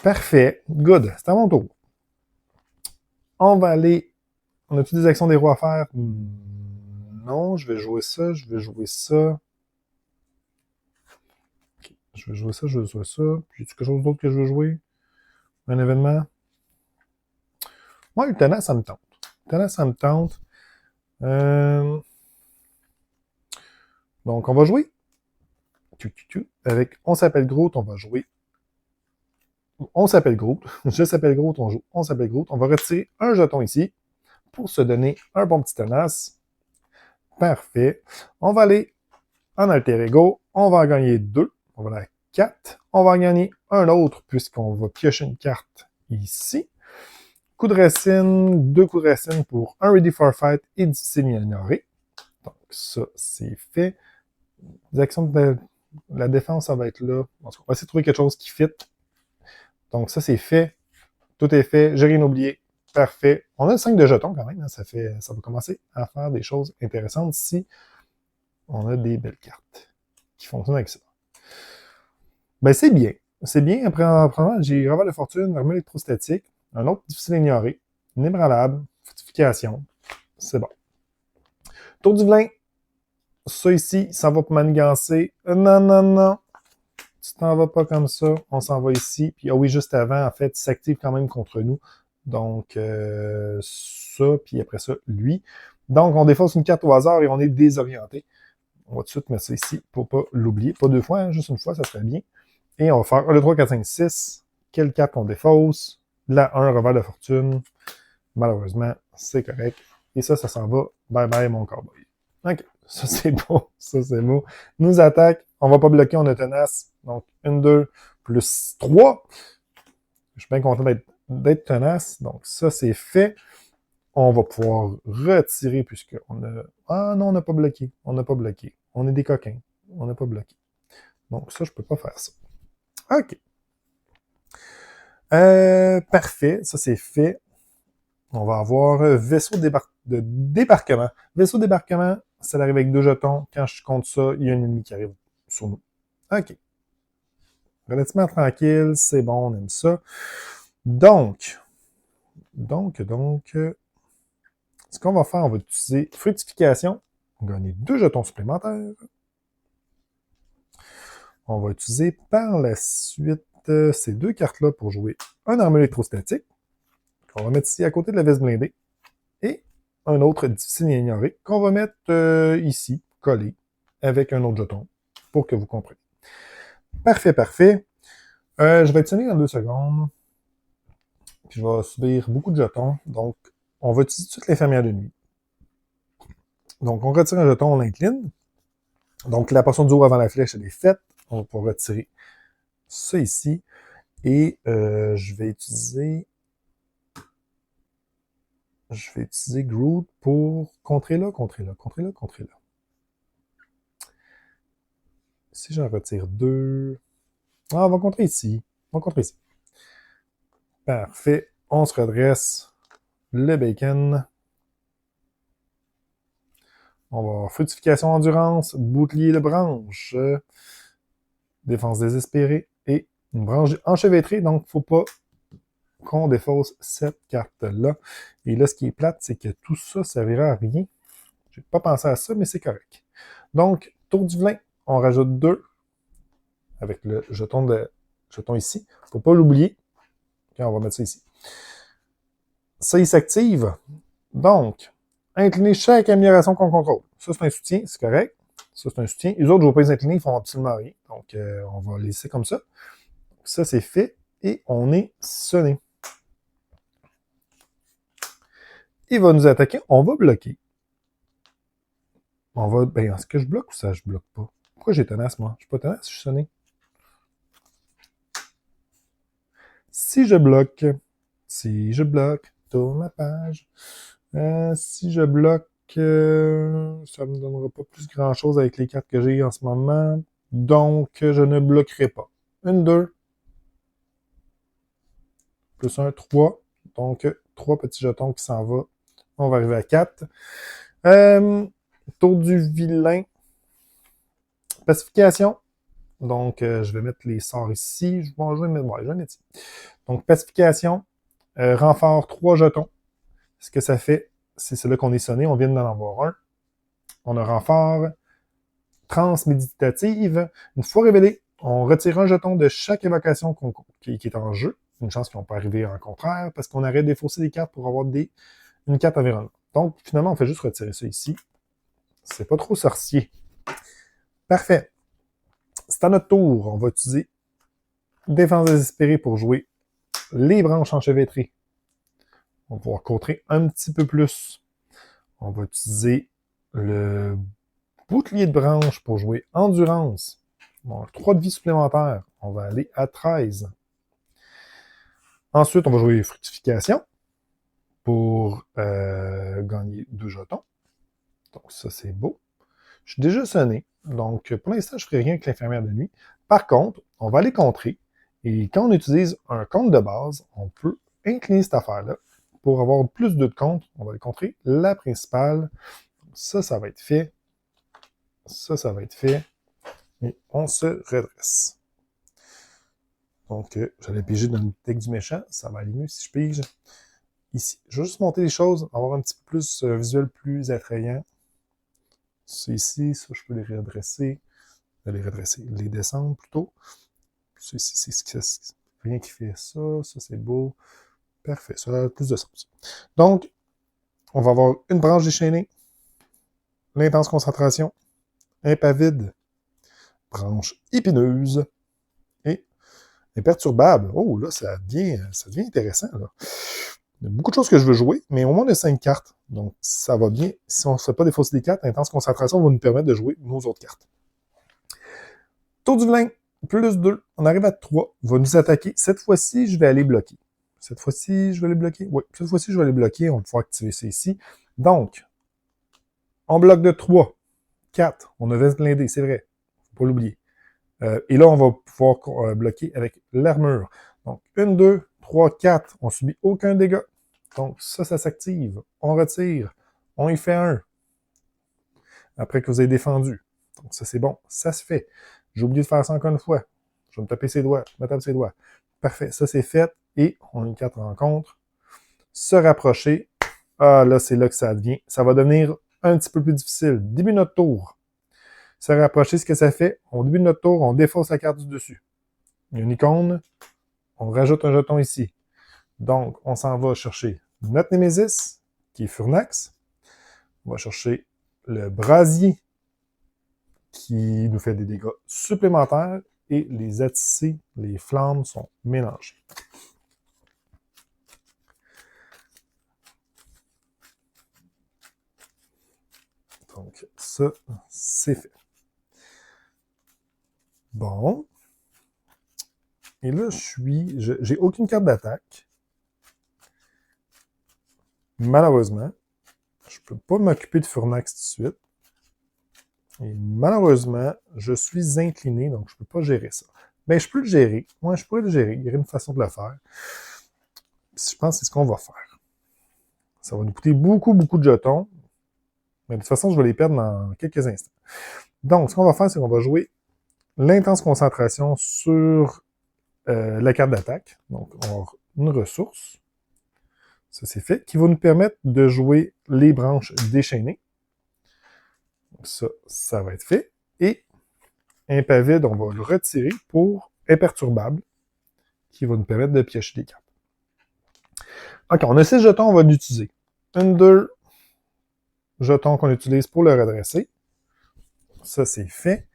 Parfait. Good. C'est à mon tour. On va aller. On a-tu des actions des héros à faire? Non, je vais jouer ça. Je vais jouer ça. Okay. Je vais jouer ça, je vais jouer ça. Puis, quelque chose d'autre que je veux jouer? Un événement? Moi, le Tana, ça me tente. Le Tana, ça me tente. Donc, on va jouer. Avec On s'appelle Groot, on va jouer. On s'appelle Groot. Je s'appelle Groot, on joue. On s'appelle Groot. On va retirer un jeton ici pour se donner un bon petit tenace. Parfait. On va aller en alter ego. On va en gagner 2. On va aller à 4. On va en gagner un autre puisqu'on va piocher une carte ici. Coup de racine, 2 coups de racine pour un Ready for Fight et difficile à ignorer. Donc ça, c'est fait. Les actions de la défense, ça va être là. On va essayer de trouver quelque chose qui fit. Donc ça, c'est fait. Tout est fait. J'ai rien oublié. Parfait. On a 5 de jetons quand même. Hein. Ça va commencer à faire des choses intéressantes si on a des belles cartes qui fonctionnent avec ça. Ben c'est bien. C'est bien. Après, j'ai Revers de Fortune, armée électrostatique, un autre difficile à ignorer, inébranlable, fortification. C'est bon. Tour du vilain. Ça ici, ça va pour manigancer. Non, non, non. Tu t'en vas pas comme ça. On s'en va ici. Puis, ah oui, juste avant, en fait, il s'active quand même contre nous. Donc, ça, puis après ça, lui. Donc, on défausse une carte au hasard et on est désorienté. On va tout de suite mettre ça ici pour pas l'oublier. Pas 2 fois, hein, juste une fois, ça serait bien. Et on va faire 1, 2, 3, 4, 5, 6. Quelle carte on défausse? La 1, Revers de Fortune. Malheureusement, c'est correct. Et ça s'en va. Bye bye, mon cowboy. OK. Ça, c'est beau. Ça, c'est beau. Nous attaque. On va pas bloquer, on est tenace. Donc, 1, 2, plus 3. Je suis bien content d'être tenace. Donc, ça, c'est fait. On va pouvoir retirer puisqu'on a... Ah non, on n'a pas bloqué. On n'a pas bloqué. On est des coquins. On n'a pas bloqué. Donc, ça, je peux pas faire ça. OK. Parfait. Ça, c'est fait. On va avoir vaisseau de débarquement. Vaisseau de débarquement, ça arrive avec 2 jetons. Quand je compte ça, il y a un ennemi qui arrive sur nous. OK. Relativement tranquille, c'est bon, on aime ça. Donc, ce qu'on va faire, on va utiliser fructification. On va gagner 2 jetons supplémentaires. On va utiliser par la suite ces 2 cartes-là pour jouer un arme électrostatique. On va mettre ici à côté de la veste blindée. Et un autre difficile à ignorer qu'on va mettre ici, collé, avec un autre jeton, pour que vous compreniez. Parfait, parfait. Je vais tenir dans 2 secondes. Puis je vais subir beaucoup de jetons. Donc, on va utiliser toute l'infirmière de nuit. Donc, on retire un jeton, on l'incline. Donc, la portion du haut avant la flèche, elle est faite. On va pouvoir retirer ça ici. Et je vais utiliser Groot pour contrer là. Si j'en retire 2... Ah, on va contrer ici. Parfait. On se redresse. Le bacon. On va avoir fructification endurance, bouclier de branche, défense désespérée et une branche enchevêtrée. Donc, il ne faut pas qu'on défausse cette carte-là. Et là, ce qui est plate, c'est que tout ça ne servira à rien. Je n'ai pas pensé à ça, mais c'est correct. Donc, tour du vilain, on rajoute 2 avec le jeton ici. Il ne faut pas l'oublier. Okay, on va mettre ça ici. Ça, il s'active. Donc, incliner chaque amélioration qu'on contrôle. Ça, c'est un soutien, c'est correct. Ça, c'est un soutien. Les autres, je ne vais pas les incliner, ils font absolument rien. Donc, on va laisser comme ça. Ça, c'est fait. Et on est sonné. Il va nous attaquer. On va bloquer. On va... Ben, est-ce que je bloque ou ça, je bloque pas? Pourquoi j'ai tenace, moi? Je suis pas tenace, je suis sonné. Si je bloque, tourne la page. Si je bloque, ça me donnera pas plus grand-chose avec les cartes que j'ai en ce moment. Donc, je ne bloquerai pas. 1, 2. Plus 1, 3. Donc, 3 petits jetons qui s'en vont. On va arriver à 4. Tour du vilain. Pacification. Donc, je vais mettre les sorts ici. Je vais mettre ici. Donc, pacification. Renfort 3 jetons. Ce que ça fait, c'est celui qu'on est sonné. On vient d'en avoir un. On a renfort. Transméditative. Une fois révélé, on retire un jeton de chaque évocation qui est en jeu. Une chance qu'on peut arriver en contraire, parce qu'on arrête de défausser des cartes pour avoir une carte environnement. Donc, finalement, on fait juste retirer ça ici. C'est pas trop sorcier. Parfait. C'est à notre tour. On va utiliser Défense désespérée pour jouer les branches enchevêtrées. On va pouvoir contrer un petit peu plus. On va utiliser le bouclier de branche pour jouer endurance. Donc, 3 de vie supplémentaires. On va aller à 13. Ensuite, on va jouer fructification pour gagner 2 jetons. Donc, ça, c'est beau. Je suis déjà sonné. Donc, pour l'instant, je ne ferai rien avec l'infirmière de nuit. Par contre, on va aller contrer. Et quand on utilise un compte de base, on peut incliner cette affaire-là. Pour avoir plus de comptes, on va aller contrer la principale. Ça va être fait. Ça va être fait. Et on se redresse. Donc, j'allais piger dans le deck du méchant. Ça va aller mieux si je pige ici. Je vais juste monter les choses, avoir un petit peu plus visuel, plus attrayant. C'est ici, ça, je peux les redresser. Les descendre plutôt. C'est rien qui fait ça. Ça, c'est beau. Parfait, ça a plus de sens. Donc, on va avoir une branche déchaînée, l'intense concentration, impavide, branche épineuse et imperturbable. Oh, là, ça devient intéressant, là. Il y a beaucoup de choses que je veux jouer, mais au moins on a 5 cartes. Donc, ça va bien. Si on ne se fait pas défausser des cartes, l'intense concentration va nous permettre de jouer nos autres cartes. Tour du vilain, plus 2. On arrive à 3. Il va nous attaquer. Cette fois-ci, je vais aller bloquer. Cette fois-ci, je vais aller bloquer. Oui, cette fois-ci, je vais aller bloquer. On va pouvoir activer ça ici. Donc, on bloque de 3. 4. On a veste blindée, c'est vrai. Faut pas l'oublier. Et là, on va pouvoir bloquer avec l'armure. Donc, 1, 2, 3, 4. On subit aucun dégât. Donc, ça s'active. On retire. On y fait 1. Après que vous avez défendu. Donc, ça, c'est bon. Ça se fait. J'ai oublié de faire ça encore une fois. Je vais me taper ses doigts. Je me tape ses doigts. Parfait. Ça, c'est fait. Et on a une 4 rencontres. Se rapprocher. Ah, là, c'est là que ça devient. Ça va devenir un petit peu plus difficile. Début de notre tour. Se rapprocher, ce que ça fait, au début de notre tour, on défausse la carte du dessus. Il y a une icône. On rajoute un jeton ici. Donc, on s'en va chercher notre Némésis, qui est Furnax. On va chercher le brasier, qui nous fait des dégâts supplémentaires, et les attissés, les flammes sont mélangées. Donc, ça, c'est fait. Bon. Et là, j'ai aucune carte d'attaque. Malheureusement, je ne peux pas m'occuper de Furnax tout de suite. Et malheureusement, je suis incliné, donc je ne peux pas gérer ça. Mais je peux le gérer. Moi, je pourrais le gérer. Il y aurait une façon de le faire. Je pense que c'est ce qu'on va faire. Ça va nous coûter beaucoup, beaucoup de jetons. Mais de toute façon, je vais les perdre dans quelques instants. Donc, ce qu'on va faire, c'est qu'on va jouer l'intense concentration sur la carte d'attaque. Donc, on va avoir une ressource. Ça, c'est fait. Qui va nous permettre de jouer les branches déchaînées. Donc, ça va être fait. Et impavide, on va le retirer pour imperturbable, qui va nous permettre de piocher des cartes. OK, on a 6 jetons, on va l'utiliser. 1, 2 jetons qu'on utilise pour le redresser. Ça, c'est fait.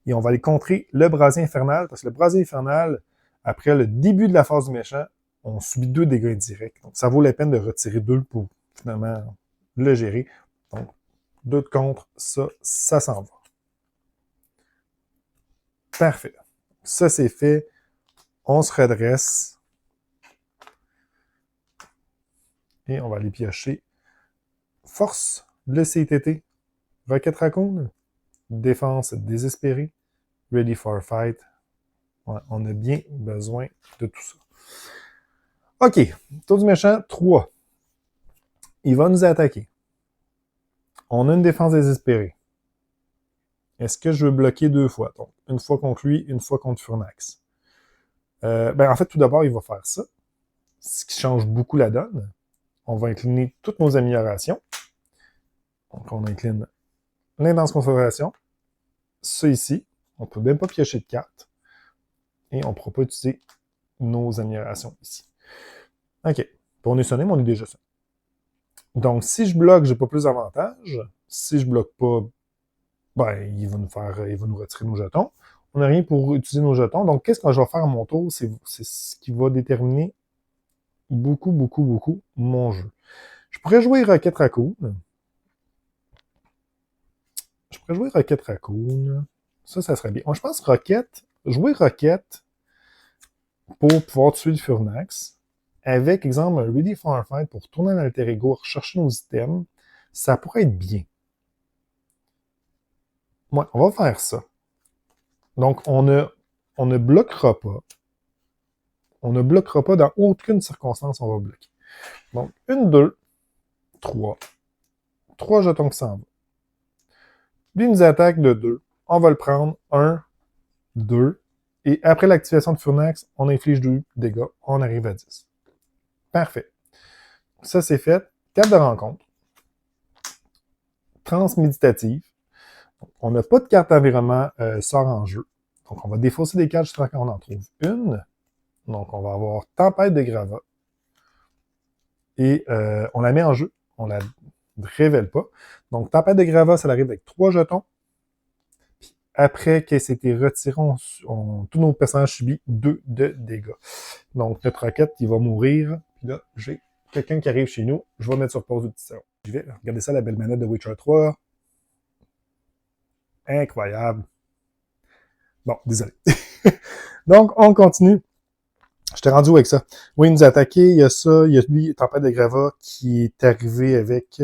Et on va aller contrer le brasier infernal, parce que le brasier infernal, après le début de la phase du méchant, on subit 2 dégâts indirects. Donc, ça vaut la peine de retirer 2 pour finalement le gérer. Donc, 2 de contre, ça s'en va. Parfait. Ça, c'est fait. On se redresse. Et on va aller piocher. Force, le CTT. Rocket Raccoon. Défense désespérée. Ready for fight. Ouais, on a bien besoin de tout ça. OK. Tour du méchant, 3. Il va nous attaquer. On a une défense désespérée. Est-ce que je veux bloquer 2 fois? Donc, une fois contre lui, une fois contre Furnax. En fait, tout d'abord, il va faire ça. Ce qui change beaucoup la donne. On va incliner toutes nos améliorations. Donc, on incline l'intense concentration. Ça ici, on ne peut même pas piocher de cartes. Et on ne pourra pas utiliser nos améliorations ici. OK. Puis on est sonné, mais on est déjà sonné. Donc, si je bloque, j'ai pas plus d'avantages. Si je bloque pas, il va nous retirer nos jetons. On n'a rien pour utiliser nos jetons. Donc, qu'est-ce que je vais faire à mon tour? C'est ce qui va déterminer beaucoup mon jeu. Je pourrais jouer Rocket Raccoon. Ça serait bien. Moi, je pense jouer Rocket pour pouvoir tuer le Furnax, avec, exemple, un Ready for a Fight pour tourner dans l'alter ego, rechercher nos items, ça pourrait être bien. Ouais, on va faire ça. Donc, on ne bloquera pas. On ne bloquera pas dans aucune circonstance, on va bloquer. Donc, 1, 2, 3. 3 jetons qui s'en vont. Lui nous attaque de 2. On va le prendre. 1, 2. Et après l'activation de Furnax, on inflige 2 dégâts. On arrive à 10. Parfait. Ça, c'est fait. Carte de rencontre. Transméditative. On n'a pas de carte environnement sort en jeu. Donc, on va défausser des cartes jusqu'à quand on en trouve une. Donc, on va avoir Tempête de Gravat. Et on la met en jeu. On la révèle pas. Donc, Tempête de Gravat, ça arrive avec 3 jetons. Puis après qu'elle s'est été retirée, tous nos personnages subissent 2 de dégâts. Donc, notre roquette, il va mourir. Puis là, j'ai quelqu'un qui arrive chez nous. Je vais mettre sur pause 2 petites secondes. Je vais regarder ça, la belle manette de Witcher 3. Incroyable. Bon, désolé. Donc, on continue. Je t'ai rendu où avec ça? Oui, il nous a attaqué. Il y a ça. Il y a lui, Tempête de Gravat, qui est arrivé avec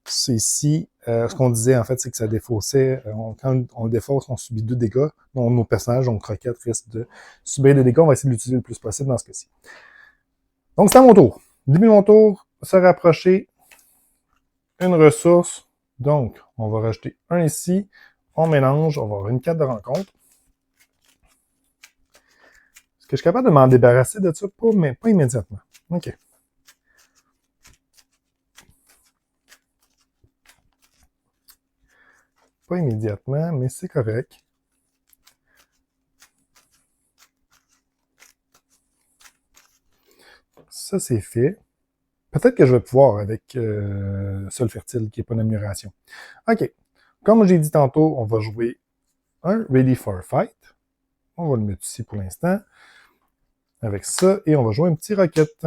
c'est ici. Ce qu'on disait, en fait, c'est que ça défaussait. Quand on le défausse, on subit 2 dégâts. Donc, nos personnages, donc Rocket, risquent de subir des dégâts. On va essayer de l'utiliser le plus possible dans ce cas-ci. Donc, c'est à mon tour. Début de mon tour, se rapprocher. Une ressource. Donc, on va rajouter un ici. On mélange. On va avoir une carte de rencontre. Est-ce que je suis capable de m'en débarrasser de ça? Mais pas immédiatement. OK. Pas immédiatement, mais c'est correct. Ça, c'est fait. Peut-être que je vais pouvoir avec Sol Fertile, qui n'est pas une amélioration. OK. Comme j'ai dit tantôt, on va jouer un Ready for Fight. On va le mettre ici pour l'instant. Avec ça, et on va jouer un petit Rocket.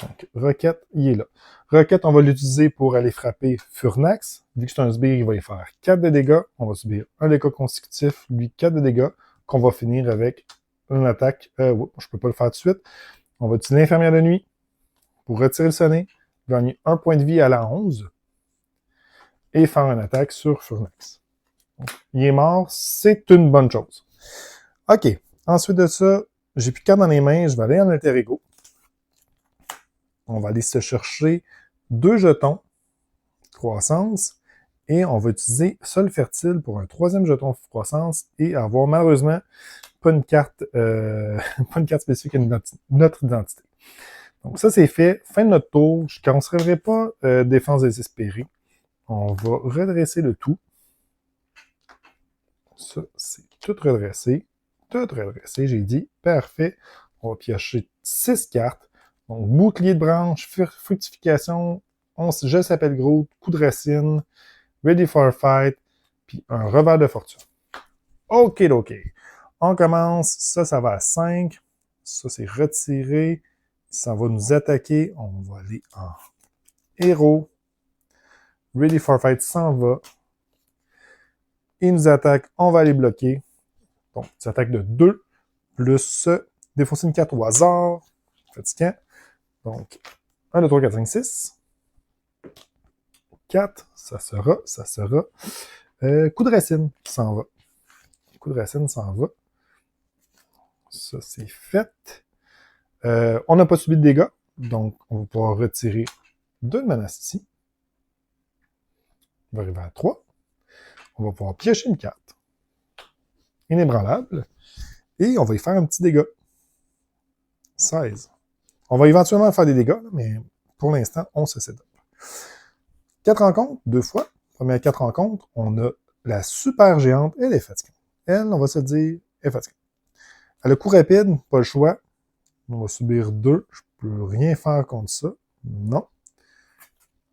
Donc, Rocket, il est là. Rocket, on va l'utiliser pour aller frapper Furnax. Vu que c'est un sbire, il va y faire 4 de dégâts. On va subir un dégât consécutif, lui 4 de dégâts, qu'on va finir avec une attaque. Je ne peux pas le faire tout de suite. On va utiliser l'infirmière de nuit pour retirer le sonnet, gagner 1 point de vie à la 11 et faire une attaque sur Furnax. Donc, il est mort, c'est une bonne chose. OK. Ensuite de ça, j'ai plus de cartes dans les mains, je vais aller en alter ego. On va aller se chercher 2 jetons croissance et on va utiliser Sol Fertile pour un 3e jeton de croissance et avoir malheureusement pas une carte, pas une carte spécifique à notre identité. Donc ça c'est fait. Fin de notre tour. Je ne conserverai pas défense désespérée. On va redresser le tout. Ça, c'est tout redressé. Tout redressé, j'ai dit. Parfait. On va piocher 6 cartes. Donc, bouclier de branche, fructification, je s'appelle Groot, coup de racine, ready for a fight, puis un revers de fortune. OK. On commence. Ça va à 5. Ça, c'est retiré. Ça va nous attaquer. On va aller en héros. Ready for fight s'en va. Il nous attaque. On va aller bloquer. Donc, ça attaque de 2. Plus défausser une carte au hasard. Fatigant. Donc, 1, 2, 3, 4, 5, 6. 4. Ça sera. Coup de racine s'en va. Coup de racine s'en va. Ça, c'est fait. On n'a pas subi de dégâts. Donc, on va pouvoir retirer 2 de menace ici. On va arriver à 3. On va pouvoir piocher une carte. Inébranlable. Et on va y faire un petit dégât. 16. On va éventuellement faire des dégâts, mais pour l'instant, on se sédate. 4 rencontres, 2 fois. Première 4 rencontres, on a la super géante. Elle est fatigante. Elle, on va se dire, elle est fatigante. Elle a coup rapide, pas le choix. On va subir 2. Je peux rien faire contre ça. Non.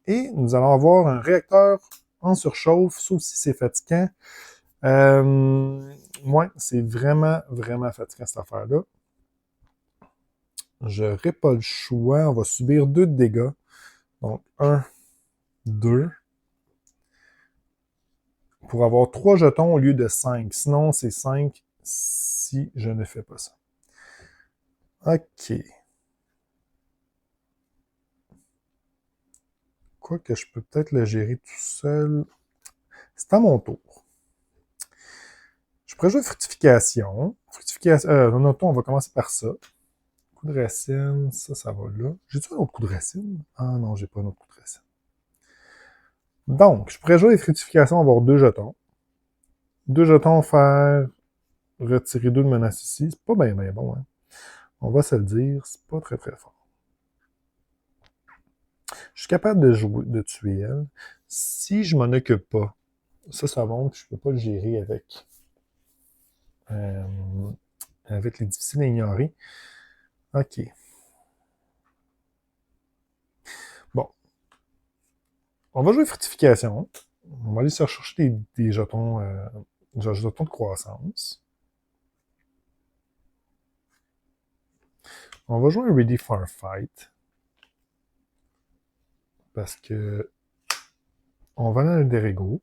Et nous allons avoir un réacteur en surchauffe, sauf si c'est fatigant. Ouais, c'est vraiment, vraiment fatigant cette affaire-là. Je n'aurai pas le choix. On va subir 2 de dégâts. Donc, 1, 2. Pour avoir 3 jetons au lieu de 5. Sinon, c'est 5 si je ne fais pas ça. OK. Quoique je peux peut-être le gérer tout seul. C'est à mon tour. Je pourrais jouer fructification. Non, on va commencer par ça. Coup de racine, ça va là. J'ai-tu un autre coup de racine? Ah non, j'ai pas un autre coup de racine. Donc, je pourrais jouer les fructifications, avoir 2 jetons. 2 jetons, faire retirer 2 de menace ici. C'est pas bien bon, hein. On va se le dire, c'est pas très très fort. Je suis capable de tuer elle. Si je m'en occupe pas, ça montre que je peux pas le gérer avec les difficiles à ignorer. OK. Bon. On va jouer fortification. On va aller se chercher des jetons, jetons de croissance. On va jouer un Ready for a Fight. Parce que on va aller dans le Derego.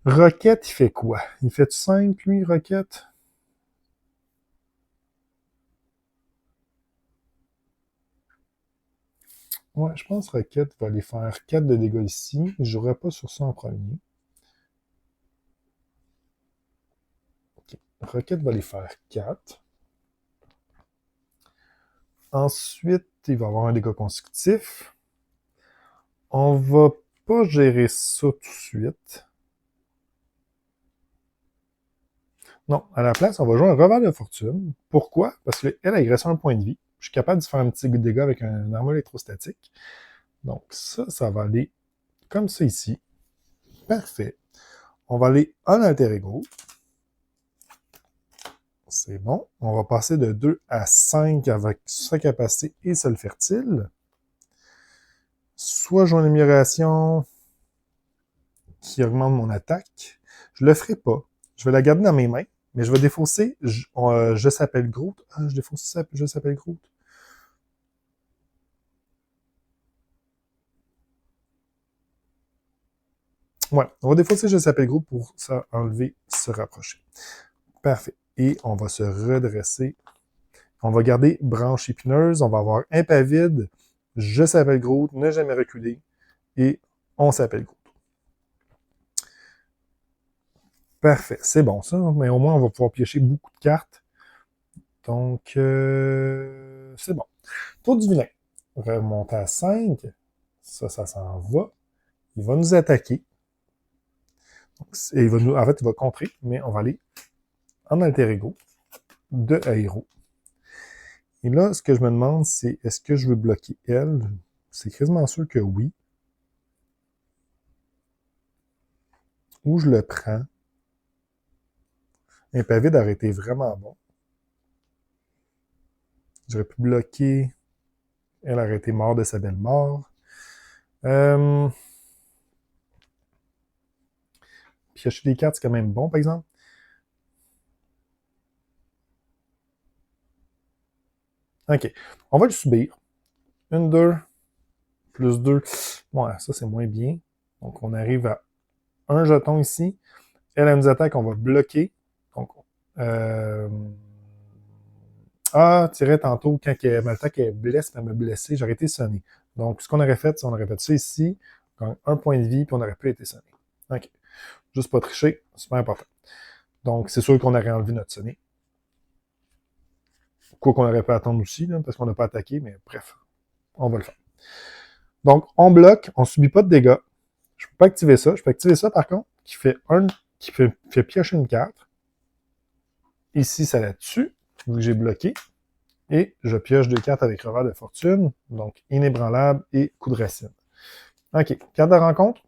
Rocket, il fait quoi? Il fait 5, lui, Rocket? Ouais, je pense que Rocket va aller faire 4 de dégâts ici. Je jouerai pas sur ça en premier. Okay. Rocket va aller faire 4. Ensuite, il va avoir un dégât consécutif. On va pas gérer ça tout de suite. Non, à la place, on va jouer un revers de fortune. Pourquoi? Parce qu'elle, elle reste un point de vie. Je suis capable de faire un petit dégât avec un arme électrostatique. Donc ça va aller comme ça ici. Parfait. On va aller en alter ego. C'est bon. On va passer de 2 à 5 avec sa capacité et sol fertile. Soit j'ai une amélioration qui augmente mon attaque. Je le ferai pas. Je vais la garder dans mes mains, mais je vais défausser je s'appelle Groot. Ah, je défausse je s'appelle Groot. Ouais, on va défausser je s'appelle Groot pour ça enlever, se rapprocher. Parfait. Et on va se redresser. On va garder branche épineuse. On va avoir impavide. Je s'appelle Groot. Ne jamais reculer. Et on s'appelle Groot. Parfait. C'est bon ça. Mais au moins, on va pouvoir piocher beaucoup de cartes. Donc, c'est bon. Tour du vilain. Remonter à 5. Ça s'en va. Il va nous attaquer. Et en fait, il va contrer. Mais on va aller en alter ego de héros. Et là, ce que je me demande, c'est est-ce que je veux bloquer elle? C'est quasiment sûr que oui. Ou je le prends. Impavide aurait été vraiment bon. J'aurais pu bloquer. Elle aurait été morte de sa belle mort. piocher des cartes, c'est quand même bon, par exemple. OK. On va le subir. 1, 2, plus 2. Ouais, ça, c'est moins bien. Donc, on arrive à un jeton ici. Elle nous attaque, on va bloquer. Donc, euh... tirait tantôt, quand elle m'attaque, elle blesse, elle me blessé, j'aurais été sonné. Donc, ce qu'on aurait fait, c'est qu'on aurait fait ça ici, donc un point de vie, puis on aurait pu être sonné. OK. Juste pas tricher, super important. Donc, c'est sûr qu'on aurait enlevé notre sonné. Quoi qu'on aurait pu attendre aussi, là, parce qu'on n'a pas attaqué, mais bref, on va le faire. Donc, on bloque, on subit pas de dégâts. Je peux pas activer ça. Je peux activer ça, par contre, qui fait piocher une carte. Ici, ça là-dessus, vu que j'ai bloqué. Et je pioche 2 cartes avec revers de fortune, donc inébranlable et coup de racine. OK, carte de rencontre.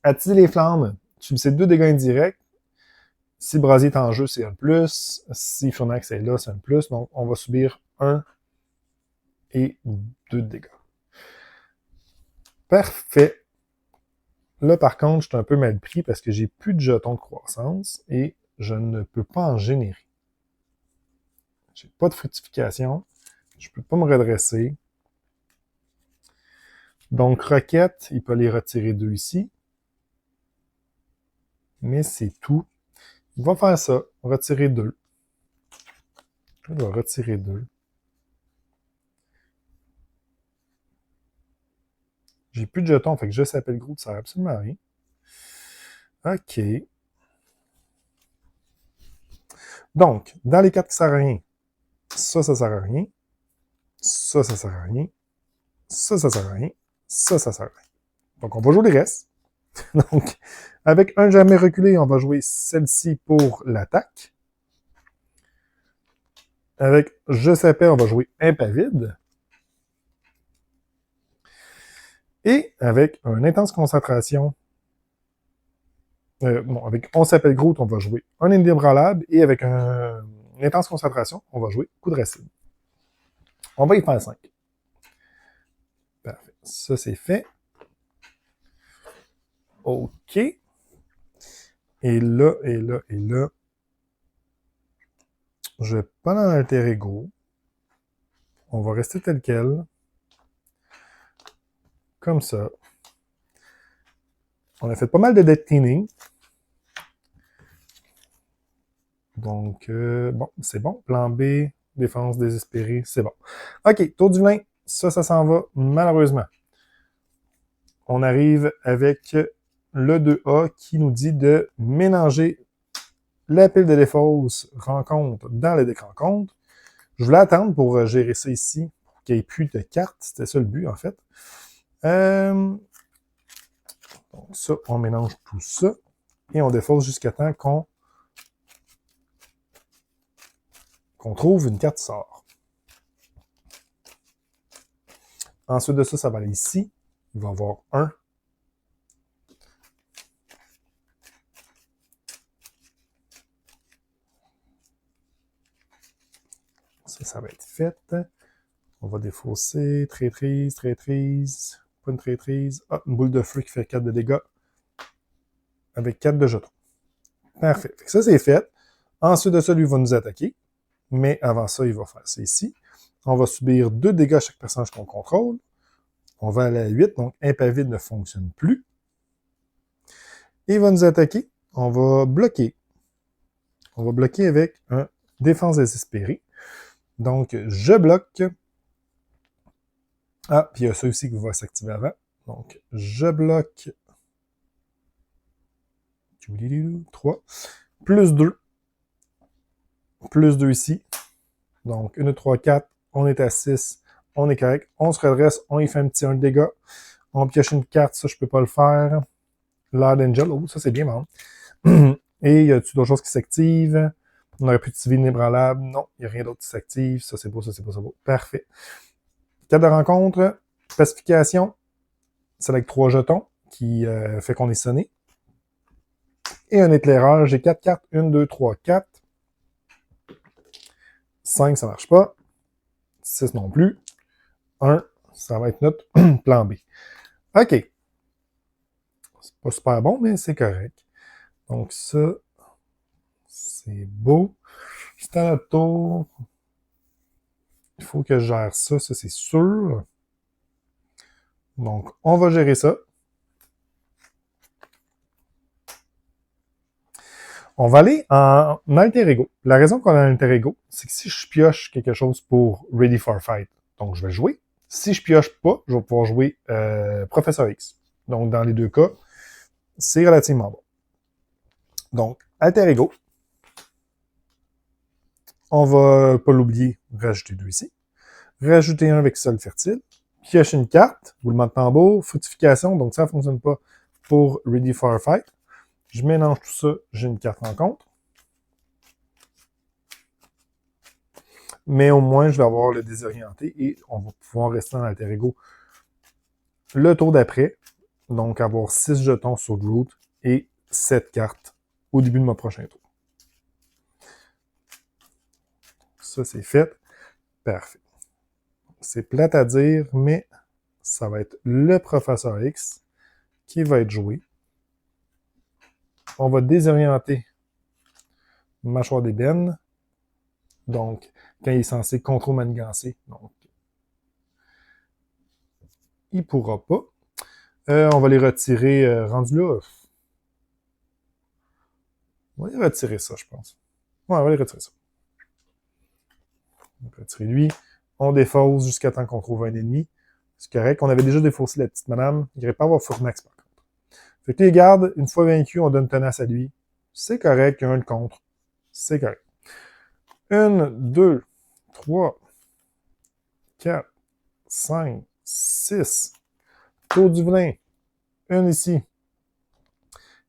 Attiser les flammes, subissez 2 dégâts indirects. Si Brasier est en jeu, c'est un plus. Si Furnax est là, c'est un plus. Donc, on va subir 1 et 2 dégâts. Parfait. Là, par contre, je suis un peu mal pris parce que j'ai plus de jetons de croissance et je ne peux pas en générer. J'ai pas de fructification. Je peux pas me redresser. Donc, Roquette, il peut les retirer 2 ici. Mais c'est tout. Il va faire ça. Retirer 2. Il va retirer 2. J'ai plus de jetons, fait que je s'appelle Groot, ça sert absolument à rien. OK. Donc, dans les cartes qui servent à rien, ça sert à rien. Ça sert à rien. Ça sert à rien. Ça sert à rien. Donc, on va jouer les restes. Donc, avec un jamais reculé, on va jouer celle-ci pour l'attaque. Avec je s'appelle, on va jouer impavide. Et avec une intense concentration, avec on s'appelle Groot, on va jouer un inébranlable. Et avec une intense concentration, on va jouer coup de racine. On va y faire 5. Parfait. Ça, c'est fait. OK. Et là, je vais pas dans l'alter ego. On va rester tel quel. Comme ça. On a fait pas mal de dead cleaning. Donc, bon, c'est bon. Plan B, défense désespérée, c'est bon. OK, tour du vin. Ça s'en va, malheureusement. On arrive avec le 2A qui nous dit de mélanger la pile de défausse rencontre dans le deck rencontre. Je voulais attendre pour gérer ça ici, pour qu'il n'y ait plus de cartes. C'était ça le but, en fait. Donc ça, on mélange tout ça. Et on défausse jusqu'à temps qu'on trouve une carte sort. Ensuite de ça, ça va aller ici. Il va y avoir 1. Ça va être fait. On va défausser. Traîtrise. Pas une traîtrise. Ah, une boule de feu qui fait 4 de dégâts. Avec 4 de jetons. Parfait. Ça, c'est fait. Ensuite de ça, lui va nous attaquer. Mais avant ça, il va faire ça ici. On va subir 2 dégâts à chaque personnage qu'on contrôle. On va aller à 8, donc impavide ne fonctionne plus. Il va nous attaquer. On va bloquer. On va bloquer avec un défense désespérée. Donc, je bloque. Ah, puis il y a ça aussi qui va s'activer avant. Donc, je bloque. 3. Plus 2. Plus 2 ici. Donc, 1, 2, 3, 4. On est à 6. On est correct. On se redresse. On y fait un petit 1 de dégâts. On pioche une carte. Ça, je peux pas le faire. Lord Angel. Oh, ça, c'est bien marrant. Et y a-tu d'autres choses qui s'activent? On aurait pu activer inébranlable. Non, il n'y a rien d'autre qui s'active. Ça, c'est beau, ça, c'est beau, ça, c'est beau. Parfait. Carte de rencontre. Pacification. C'est avec 3 jetons qui fait qu'on est sonné. Et un éclairage. J'ai 4 cartes. 1, 2, 3, 4. 5, ça marche pas. 6 non plus. 1, ça va être notre plan B. OK. C'est pas super bon, mais c'est correct. Donc ça, c'est beau. C'est à notre tour. Il faut que je gère ça, ça c'est sûr. Donc, on va gérer ça. On va aller en alter ego. La raison qu'on a un alter ego, c'est que si je pioche quelque chose pour Ready for Fight, donc je vais jouer. Si je pioche pas, je vais pouvoir jouer Professeur X. Donc, dans les deux cas, c'est relativement bon. Donc, alter ego. On va pas l'oublier, rajouter 2 ici. Rajouter un avec sol fertile. Piocher une carte, roulement de tambour, fructification, donc ça ne fonctionne pas pour Ready for Fight. Je mélange tout ça, j'ai une carte rencontre. Mais au moins, je vais avoir le désorienté et on va pouvoir rester dans l'alter ego le tour d'après. Donc, avoir 6 jetons sur Groot et 7 cartes au début de mon prochain tour. Ça, c'est fait. Parfait. C'est plate à dire, mais ça va être le Professeur X qui va être joué. On va désorienter Mâchoire d'ébène. Donc, quand il est censé contrôle manigancer. Donc, il ne pourra pas. On va les retirer. Rendu là, on va les retirer ça, je pense. Ouais, on va les retirer ça. On va retirer lui. On défausse jusqu'à temps qu'on trouve un ennemi. C'est correct. On avait déjà défaussé la petite madame. Il n'irait pas avoir Furnax, par contre. Fait que les gardes, une fois vaincu, on donne tenace à lui. C'est correct. Il y a un de contre. C'est correct. 1, 2, 3, 4, 5, 6. Tour du Velin. Une ici.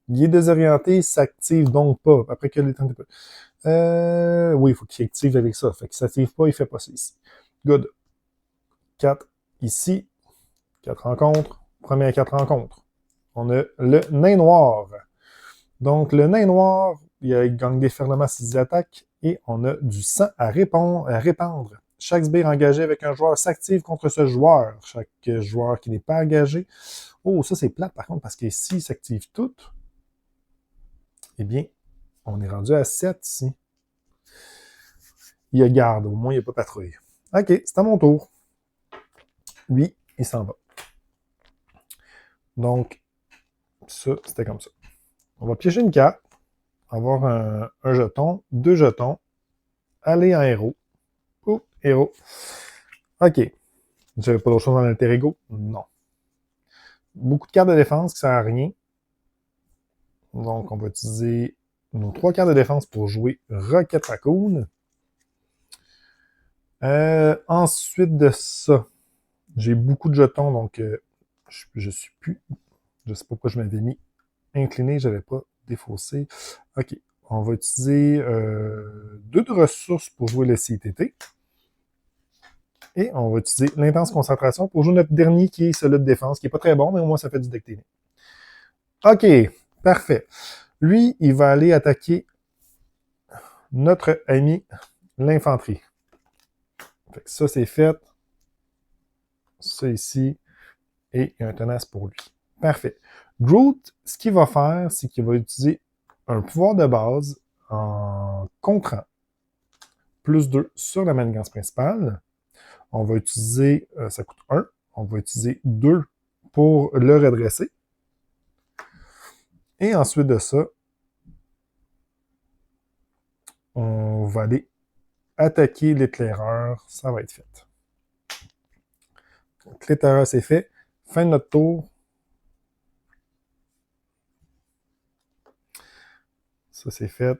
Il est désorienté, il s'active donc pas. Après que les temps oui, il faut qu'il active avec ça. Fait qu'il s'active pas, il fait pas ça ici. Good. 4 ici. 4 rencontres. Première 4 rencontres. On a le nain noir. Donc, le nain noir, il gagne des ferlements s'il attaque et on a du sang à répandre. Chaque sbire engagé avec un joueur s'active contre ce joueur. Chaque joueur qui n'est pas engagé. Oh, ça c'est plate par contre, parce que s'ils s'activent toutes, eh bien, on est rendu à 7 ici. Il y a garde, au moins il n'y a pas patrouille. OK, c'est à mon tour. Lui, il s'en va. Donc, ça, c'était comme ça. On va piocher une carte, avoir un jeton, 2 jetons, aller en héros. Oh, héros. OK. J'avais pas d'autre chose dans l'alter ego? Non. Beaucoup de cartes de défense qui ne servent à rien. Donc, on va utiliser nos 3 cartes de défense pour jouer Rocket Raccoon. Ensuite de ça, j'ai beaucoup de jetons, donc je suis plus... Je sais pas pourquoi je m'avais mis incliné, j'avais pas défaussé. OK. On va utiliser 2 de ressources pour jouer le CTT. Et on va utiliser l'intense concentration pour jouer notre dernier qui est celui de défense, qui n'est pas très bon, mais au moins ça fait du deck tailing. OK, parfait. Lui, il va aller attaquer notre ami l'infanterie. Ça, c'est fait. Ça ici. Et il y a un tenace pour lui. Parfait. Groot, ce qu'il va faire, c'est qu'il va utiliser un pouvoir de base en contrant. Plus 2 sur la manigance principale. On va utiliser, ça coûte 1. On va utiliser 2 pour le redresser. Et ensuite de ça, on va aller attaquer l'éclaireur. Ça va être fait. Donc, l'éclaireur, c'est fait. Fin de notre tour. Ça, c'est fait.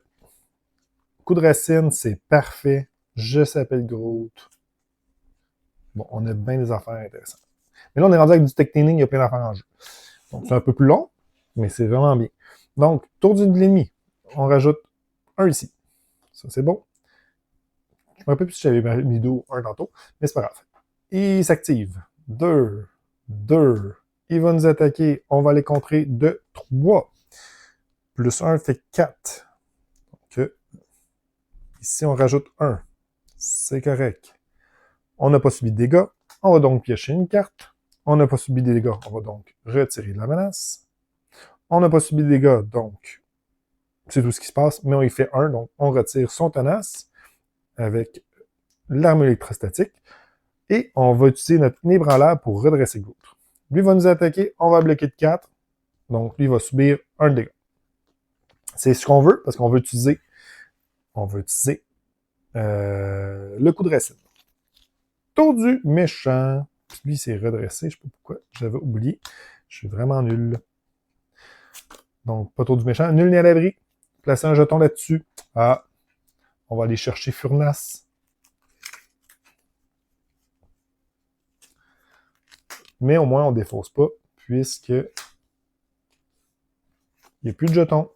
Coup de racine, c'est parfait. Je s'appelle Groot. Bon, on a bien des affaires intéressantes. Mais là, on est rendu avec du tech tailing, il y a plein d'affaires en jeu. Donc, c'est un peu plus long, mais c'est vraiment bien. Donc, tour de l'ennemi. On rajoute un ici. Ça, c'est bon. Je me rappelle plus si j'avais mis 2 ou 1 tantôt, mais c'est pas grave. Il s'active. 2, 2. Il va nous attaquer. On va les contrer de 3. Plus 1 fait 4. Donc, ici, on rajoute 1. C'est correct. On n'a pas subi de dégâts. On va donc piocher une carte. On n'a pas subi de dégâts. On va donc retirer de la menace. On n'a pas subi de dégâts, donc C'est tout ce qui se passe, mais on y fait 1, donc on retire son tenace avec l'arme électrostatique et on va utiliser notre inébranlable pour redresser Groot. Lui va nous attaquer, on va bloquer de 4, donc lui va subir 1 dégât. C'est ce qu'on veut, parce qu'on veut utiliser le coup de racine. Tour du méchant. Lui, c'est redressé. Je ne sais pas pourquoi. J'avais oublié. Je suis vraiment nul. Donc, pas tour du méchant. Nul ni à l'abri. Placer un jeton là-dessus. Ah. On va aller chercher Furnas. Mais au moins, on ne défausse pas, puisque il n'y a plus de jetons.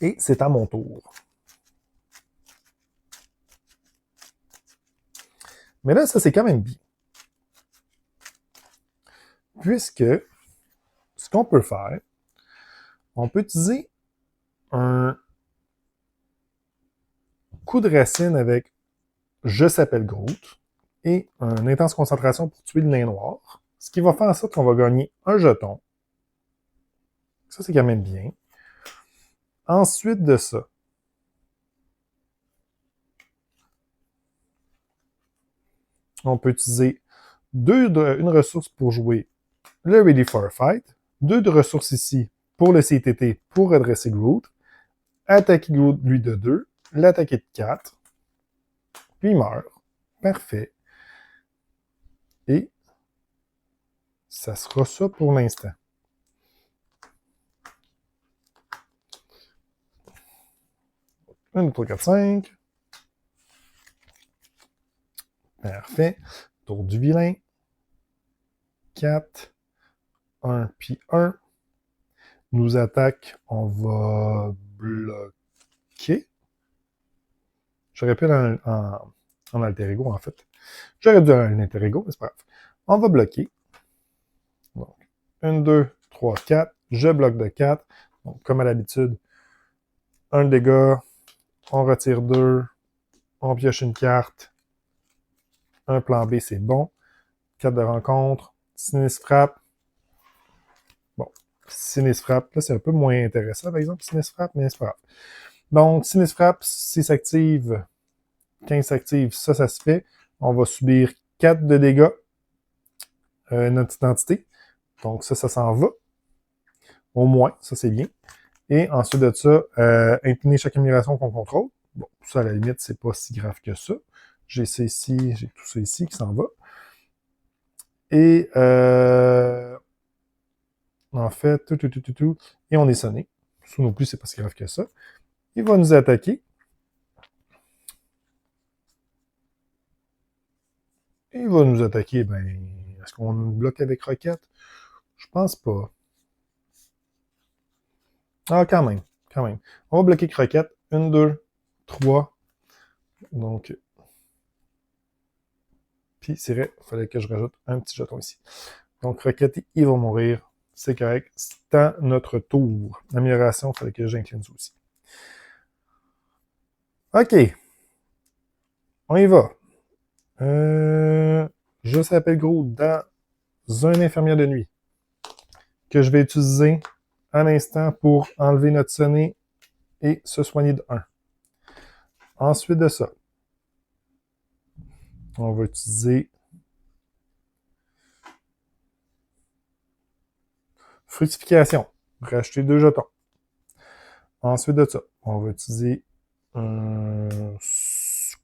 Et c'est à mon tour. Mais là, ça, c'est quand même bien. Puisque, ce qu'on peut faire, on peut utiliser un coup de racine avec Je s'appelle Groot et une intense concentration pour tuer le nain noir. Ce qui va faire en sorte qu'on va gagner un jeton. Ça, c'est quand même bien. Ensuite de ça, on peut utiliser une ressource pour jouer le Ready for a Fight, 2 de ressources ici pour le CTT pour redresser Groot, attaquer Groot lui de 2, l'attaquer de 4, puis il meurt. Parfait. Et ça sera ça pour l'instant. Un, 2, 3, 4, 5. Parfait. Tour du vilain. 4. 1 puis 1. Nous attaque. On va bloquer. J'aurais pu aller en alter ego, en fait. J'aurais dû aller en alter ego, mais c'est pas grave. On va bloquer. Donc, 1, 2, 3, 4. Je bloque de 4. Donc, comme à l'habitude, 1 dégât. On retire 2. On pioche une carte. Un plan B, c'est bon. 4 de rencontre. Sinistre frappe. Bon, sinistre frappe. Là, c'est un peu moins intéressant, par exemple, sinistre frappe, mais c'est pas grave. Donc, sinistre frappe, si ça s'active, quand il s'active, ça se fait. On va subir 4 de dégâts. Notre identité. Donc, ça s'en va. Au moins, ça, c'est bien. Et ensuite de ça, incliner chaque amélioration qu'on contrôle. Bon, ça, à la limite, c'est pas si grave que ça. J'ai ça ici, j'ai tout ça ici qui s'en va. Et en fait, tout. Et on est sonné. Ça non plus, c'est pas si grave que ça. Il va nous attaquer. Il va nous attaquer, ben, est-ce qu'on bloque avec Roquette? Je pense pas. Ah, quand même. On va bloquer avec Roquette. 1, 2, 3. Donc, puis c'est vrai, il fallait que je rajoute un petit jeton ici. Donc, Roquette, il va mourir. C'est correct. C'est à notre tour. Amélioration, il fallait que j'incline ça aussi. OK. On y va. Je s'appelle Groot dans un infirmière de nuit que je vais utiliser un instant pour enlever notre sonnet et se soigner de 1. Ensuite de ça, on va utiliser fructification, racheter 2 jetons. Ensuite de ça, on va utiliser un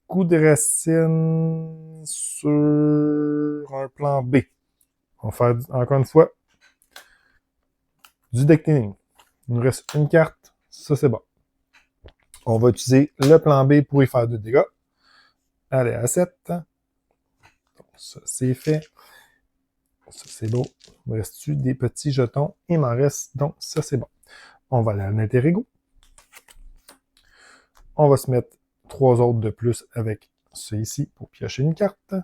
coup de racine sur un plan B. On va faire encore une fois du deck cleaning. Il nous reste une carte, ça c'est bon. On va utiliser le plan B pour y faire 2 dégâts. Allez, à 7. Donc, ça c'est fait. Ça c'est beau. Il me reste-tu des petits jetons? Il m'en reste, donc ça c'est bon. On va aller à l'Interego. On va se mettre 3 autres de plus avec ça ici pour piocher une carte.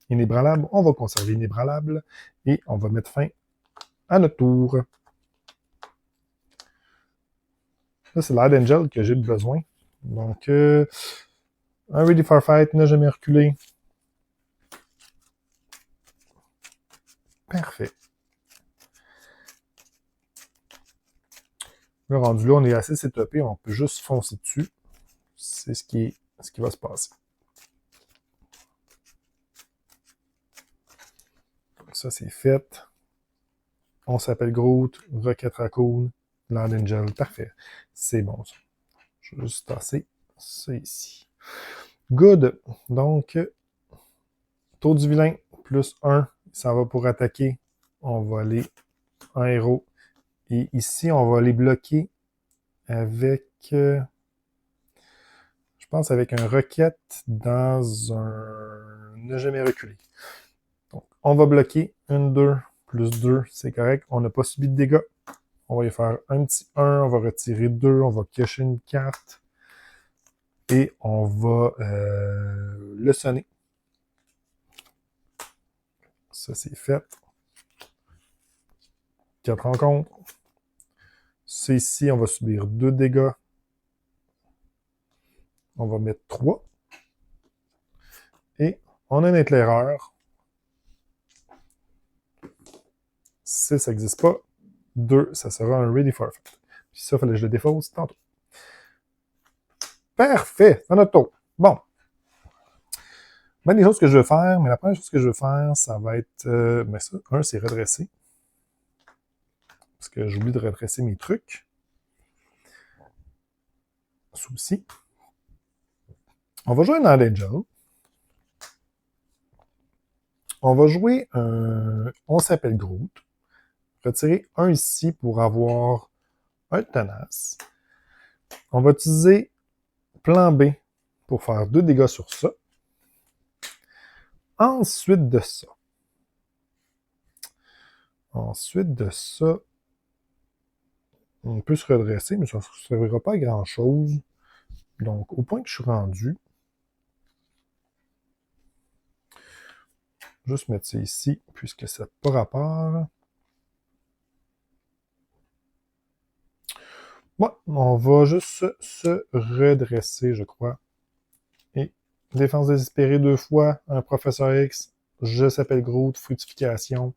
Inébranlable, on va conserver inébranlable et on va mettre fin à notre tour. Là, c'est l'Air d'Angel que j'ai besoin. Donc, un Ready for Fight n'a jamais reculé. Parfait. Là, rendu là, on est assez setupé, on peut juste foncer dessus. C'est ce qui va se passer. Donc ça, c'est fait. On s'appelle Groot, Rocket Raccoon, Land Angel, parfait. C'est bon, ça. Je vais juste tasser ça ici. Good. Donc, tour du vilain, plus 1. Ça va pour attaquer. On va aller un héros. Et ici, on va les bloquer avec... je pense avec un Rocket dans un... Ne jamais reculer. Donc, on va bloquer. 1, 2, plus 2, c'est correct. On n'a pas subi de dégâts. On va y faire un petit 1, on va retirer 2, on va piocher une carte. Et on va le sonner. Ça, c'est fait. 4 rencontres. Ça, ici, on va subir 2 dégâts. On va mettre 3. Et on a un éclaireur. 6, ça n'existe pas. 2, ça sera un Ready for Fight. Puis ça, il fallait que je le défausse tantôt. Parfait! C'est notre tour. Bon. Ben, les choses que je veux faire, mais la première chose que je veux faire, ça va être... ben ça, un, c'est redresser. Parce que j'oublie de redresser mes trucs. Souci. On va jouer un Angel. On va jouer un... On s'appelle Groot. Retirer un ici pour avoir un tenace. On va utiliser plan B pour faire 2 dégâts sur ça. Ensuite de ça, on peut se redresser, mais ça ne servira pas à grand-chose. Donc, au point que je suis rendu, juste mettre ça ici, puisque ça n'a pas rapport. Bon, on va juste se redresser, je crois. Et défense désespérée 2 fois, un professeur X, je s'appelle Groot, fructification.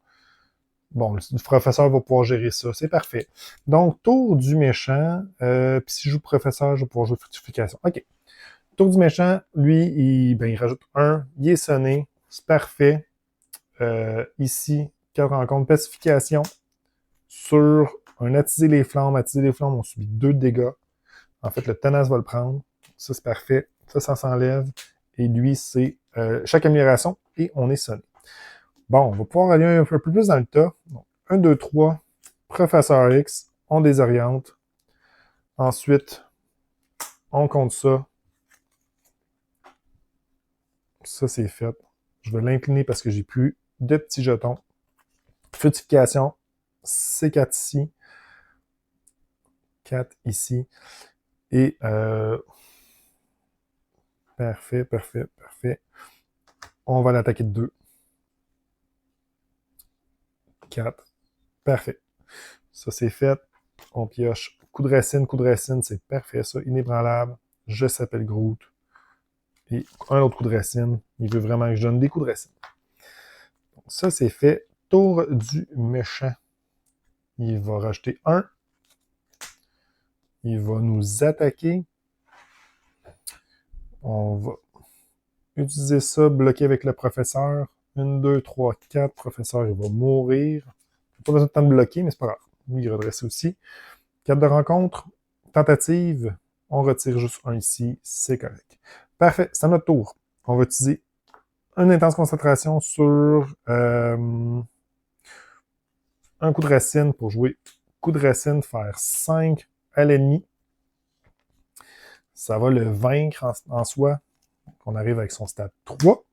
Bon, le professeur va pouvoir gérer ça, c'est parfait. Donc, tour du méchant, puis si je joue professeur, je vais pouvoir jouer fructification. OK. Tour du méchant, lui, il rajoute 1, il est sonné, c'est parfait. Ici, 4 rencontres, pacification sur un attiser les flammes. Attiser les flammes, on subit 2 dégâts. En fait, le tenace va le prendre. Ça, c'est parfait. Ça s'enlève. Et lui, c'est chaque amélioration et on est sonné. Bon, on va pouvoir aller un peu plus dans le tas. Donc, 1, 2, 3, professeur X, on désoriente. Ensuite, on compte ça. Ça, c'est fait. Je vais l'incliner parce que j'ai plus de petits jetons. Fructification, C4 ici. 4 ici. Et parfait, parfait, parfait. On va l'attaquer de 2. 4. Parfait. Ça, c'est fait. On pioche. Coup de racine, c'est parfait, ça. Inébranlable. Je s'appelle Groot. Et un autre coup de racine. Il veut vraiment que je donne des coups de racine. Donc, ça, c'est fait. Tour du méchant. Il va rajouter 1. Il va nous attaquer. On va utiliser ça, bloquer avec le professeur. 1, 2, 3, 4. Professeur, il va mourir. Pas besoin de temps de bloquer, mais c'est pas grave. Lui, il redresse aussi. 4 de rencontre. Tentative. On retire juste un ici. C'est correct. Parfait. C'est à notre tour. On va utiliser une intense concentration sur un coup de racine pour jouer. Coup de racine, faire 5 à l'ennemi. Ça va le vaincre en soi. On arrive avec son stade 3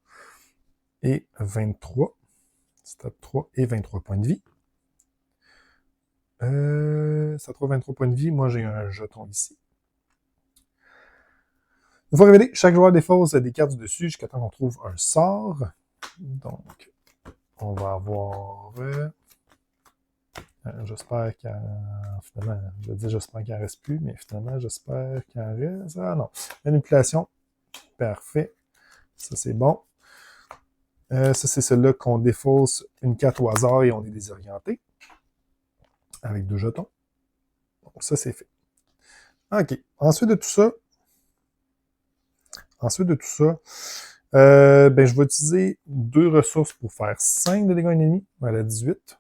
et 23. Stade 3 et 23 points de vie. Ça trouve 23 points de vie. Moi, j'ai un jeton ici. Une fois révélé, chaque joueur défausse des cartes du dessus jusqu'à temps qu'on trouve un sort. Donc, on va avoir... j'espère finalement, je vais dire j'espère qu'il en reste plus, mais finalement, j'espère qu'il en reste... Ah non. Manipulation. Parfait. Ça, c'est bon. Ça, c'est celui-là qu'on défausse une carte au hasard et on est désorienté. Avec 2 jetons. ça, c'est fait. OK. Ensuite de tout ça, je vais utiliser 2 ressources pour faire 5 de dégâts ennemis à la 18.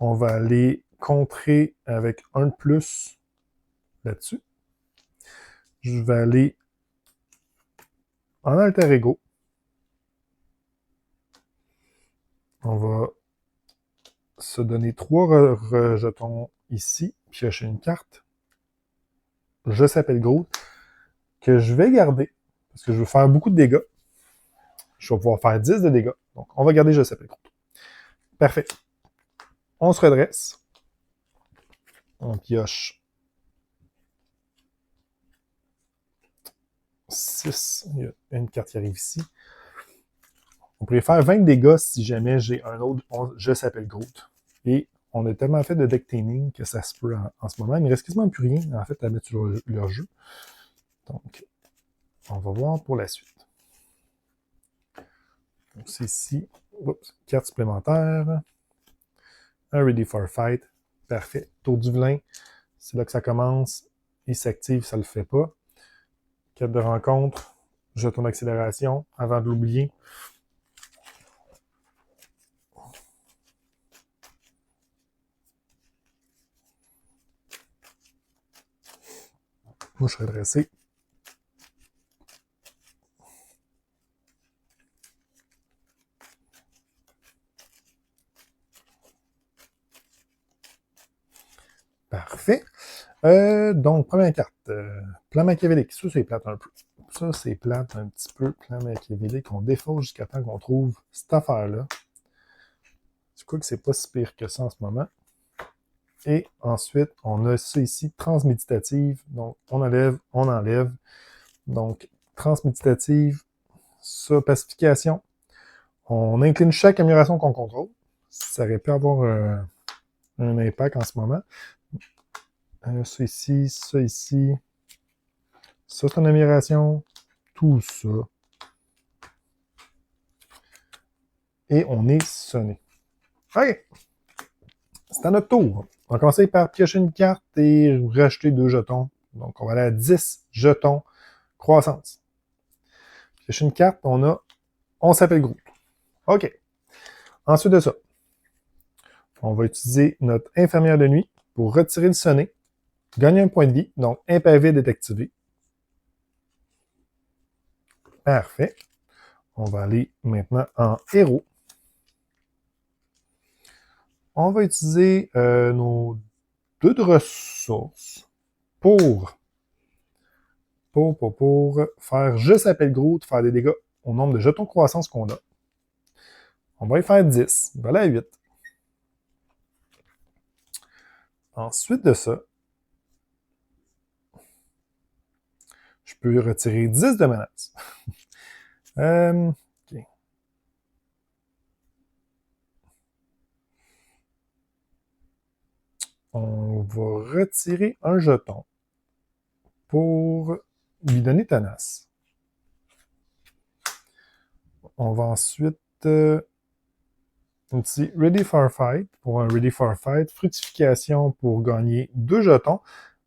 On va aller contrer avec 1 de plus là-dessus. Je vais aller en alter ego. On va se donner 3 jetons ici, piocher une carte. Je s'appelle Groot, que je vais garder, parce que je veux faire beaucoup de dégâts. Je vais pouvoir faire 10 de dégâts. Donc, on va garder je s'appelle Groot. Parfait. On se redresse. On pioche 6. Il y a une carte qui arrive ici. On pourrait faire 20 dégâts si jamais j'ai un autre je s'appelle Groot. Et on a tellement fait de deck taming que ça se peut en ce moment. Il ne reste quasiment plus rien, en fait, à mettre sur leur jeu. Donc, on va voir pour la suite. Donc, c'est ici. Oups, carte supplémentaire. Un Ready for Fight. Parfait. Tour du vilain. C'est là que ça commence. Il s'active, ça ne le fait pas. Carte de rencontre. Jeton d'accélération. Avant de l'oublier. Moi, je serais dressé. Parfait. Donc, première carte. Plan machiavélique. Ça, c'est plate un peu. Ça, c'est plate un petit peu. Plan machiavélique. On défausse jusqu'à temps qu'on trouve cette affaire-là. Du coup, que c'est pas si pire que ça en ce moment. Et ensuite, on a ça ici, transméditative. Donc, on enlève. Donc, transméditative, ça, pacification. On incline chaque amélioration qu'on contrôle. Ça aurait pu avoir un impact en ce moment. Ça ici, ça ici. Ça, c'est une amélioration. Tout ça. Et on est sonné. OK. C'est à notre tour. On va commencer par piocher une carte et racheter 2 jetons. Donc, on va aller à 10 jetons croissance. Piocher une carte, on s'appelle Groot. OK. Ensuite de ça, on va utiliser notre infirmière de nuit pour retirer le sonnet, gagner un point de vie, donc un pavé est activé. Parfait. On va aller maintenant en héros. On va utiliser nos 2 de ressources pour faire je s'appelle Groot, faire des dégâts au nombre de jetons de croissance qu'on a. On va y faire 10. Voilà à 8. Ensuite de ça, je peux retirer 10 de menace. OK. On va retirer un jeton pour lui donner tenace. On va ensuite utiliser Ready for Fight pour un Ready for Fight, fructification pour gagner 2 jetons.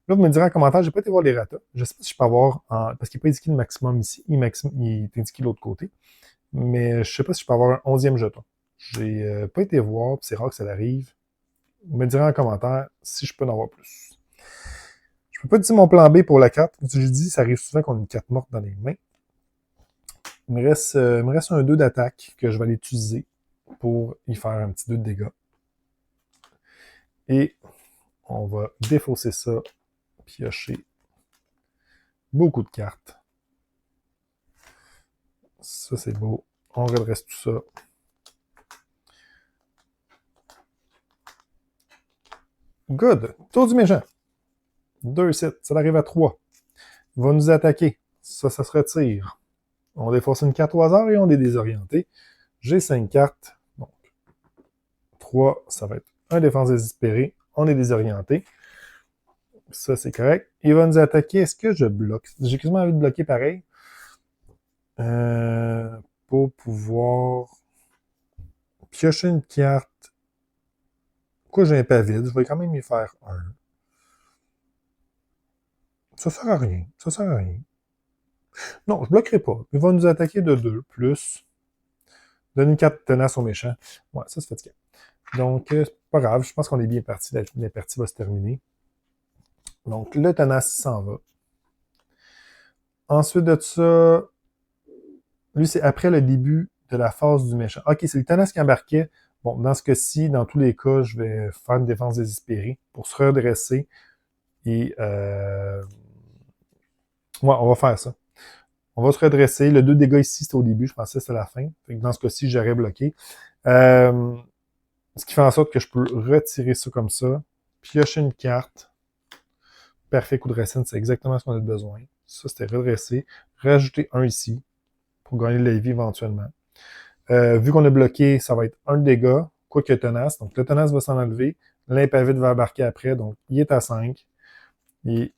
Là, vous me direz en commentaire, j'ai pas été voir les ratas. Je sais pas si je peux avoir, parce qu'il n'est pas indiqué le maximum ici, il est indiqué de l'autre côté. Mais je sais pas si je peux avoir un 11e jeton. J'ai pas été voir, puis c'est rare que ça arrive. Vous me direz en commentaire si je peux en avoir plus. Je peux pas dire mon plan B pour la carte. Comme je dis, ça arrive souvent qu'on a une carte morte dans les mains. Il me reste un 2 d'attaque que je vais aller utiliser pour y faire un petit 2 de dégâts. Et on va défausser ça, piocher beaucoup de cartes. Ça, c'est beau. On redresse tout ça. Good. Tour du méchant. 2 7. Ça arrive à 3. Il va nous attaquer. Ça se retire. On défausse une carte au hasard et on est désorienté. J'ai 5 cartes. Donc, 3, ça va être un défense désespéré. On est désorienté. Ça, c'est correct. Il va nous attaquer. Est-ce que je bloque? J'ai quasiment envie de bloquer pareil. Pour pouvoir piocher une carte pourquoi j'ai un pas vide? Je vais quand même y faire un. Ça sert à rien. Ça sert à rien. Non, je bloquerai pas. Il va nous attaquer de 2, plus. Donne une carte tenace au méchant. Ouais, ça, c'est fatiguant. Donc, c'est pas grave. Je pense qu'on est bien parti. La partie va se terminer. Donc, le tenace s'en va. Ensuite de ça, lui, c'est après le début de la phase du méchant. OK, c'est le tenace qui embarquait. Bon, dans ce cas-ci, dans tous les cas, je vais faire une défense désespérée pour se redresser. Et, ouais, on va faire ça. On va se redresser. Le 2 dégâts ici, c'était au début. Je pensais que c'était la fin. Fait que dans ce cas-ci, j'aurais bloqué. Ce qui fait en sorte que je peux retirer ça comme ça. Piocher une carte. Parfait coup de racine, c'est exactement ce qu'on a besoin. Ça, c'était redresser. Rajouter un ici pour gagner de la vie éventuellement. Vu qu'on a bloqué, ça va être un dégât, quoique tenace. Donc, le tenace va s'en enlever. L'impavide va embarquer après. Donc, il est à 5. Et,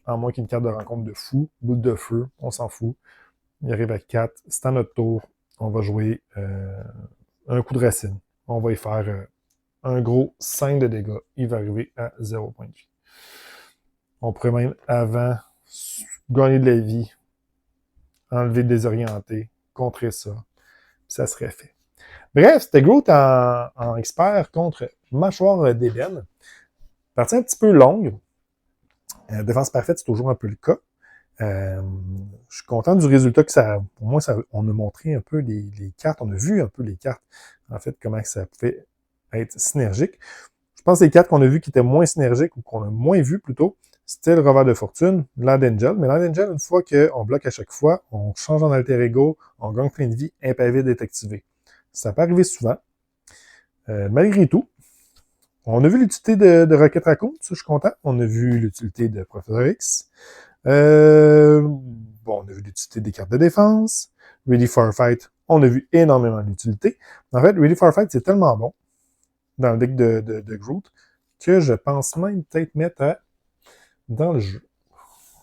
en moins qu'une carte de rencontre de fou, boule de feu, on s'en fout. Il arrive à 4. C'est à notre tour. On va jouer un coup de racine. On va y faire un gros 5 de dégâts. Il va arriver à 0 point de vie. On pourrait même, avant, gagner de la vie, enlever le désorienté, contrer ça. Ça serait fait. Bref, c'était Groot en expert contre Mâchoire d'ébène. Partie un petit peu longue. Défense parfaite, c'est toujours un peu le cas. Je suis content du résultat que ça... Pour moi, on a montré un peu les cartes. On a vu un peu les cartes, en fait, comment ça pouvait être synergique. Je pense que les cartes qu'on a vues qui étaient moins synergiques ou qu'on a moins vues plutôt, c'était le revers de fortune, Land Angel. Mais Land Angel, une fois qu'on bloque à chaque fois, on change en alter ego, on gagne plein de vie, impavide est activé. Ça peut arriver souvent. Malgré tout, on a vu l'utilité de Rocket Raccoon, ça je suis content. On a vu l'utilité de Professor X. On a vu l'utilité des cartes de défense. Ready for a Fight, on a vu énormément l'utilité. En fait, Ready for a Fight, c'est tellement bon dans le deck de Groot que je pense même peut-être mettre dans le jeu.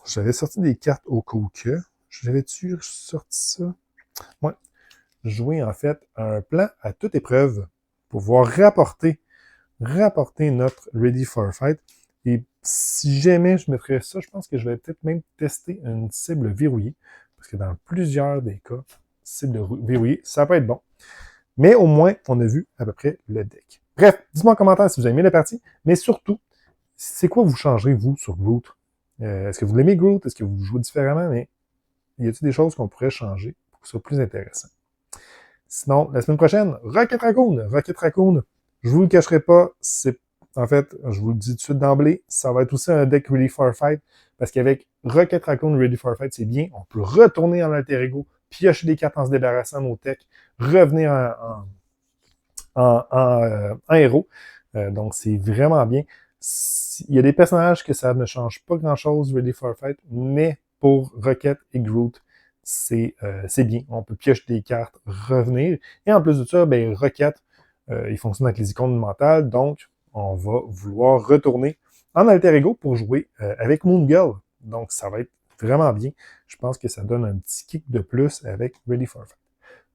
J'avais sorti des cartes au cas où que. J'avais-tu sorti ça? Ouais. Jouer, en fait, un plan à toute épreuve pour pouvoir rapporter notre Ready for a Fight. Et si jamais je mettrais ça, je pense que je vais peut-être même tester une cible verrouillée. Parce que dans plusieurs des cas, cible verrouillée, ça peut être bon. Mais au moins, on a vu à peu près le deck. Bref, dites-moi en commentaire si vous avez aimé la partie. Mais surtout, c'est quoi vous changerez, vous, sur Groot? Est-ce que vous l'aimez, Groot? Est-ce que vous jouez différemment? Mais y a-t-il des choses qu'on pourrait changer pour que ce soit plus intéressant? Sinon, la semaine prochaine, Rocket Raccoon. Rocket Raccoon, je vous le cacherai pas, en fait, je vous le dis tout de suite d'emblée, ça va être aussi un deck Ready for a Fight, parce qu'avec Rocket Raccoon Ready for a Fight, c'est bien, on peut retourner en alter ego, piocher des cartes en se débarrassant de nos techs, revenir en héros. Donc, c'est vraiment bien. Il y a des personnages que ça ne change pas grand-chose, Ready for a Fight, mais pour Rocket et Groot, c'est bien. On peut piocher des cartes, revenir. Et en plus de ça, ben, Rocket, il fonctionne avec les icônes mentales, donc on va vouloir retourner en alter ego pour jouer avec Moon Girl. Donc, ça va être vraiment bien. Je pense que ça donne un petit kick de plus avec Ready for a Fight.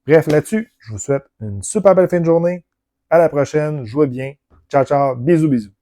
Bref, là-dessus, je vous souhaite une super belle fin de journée. À la prochaine. Jouez bien. Ciao, ciao. Bisous, bisous.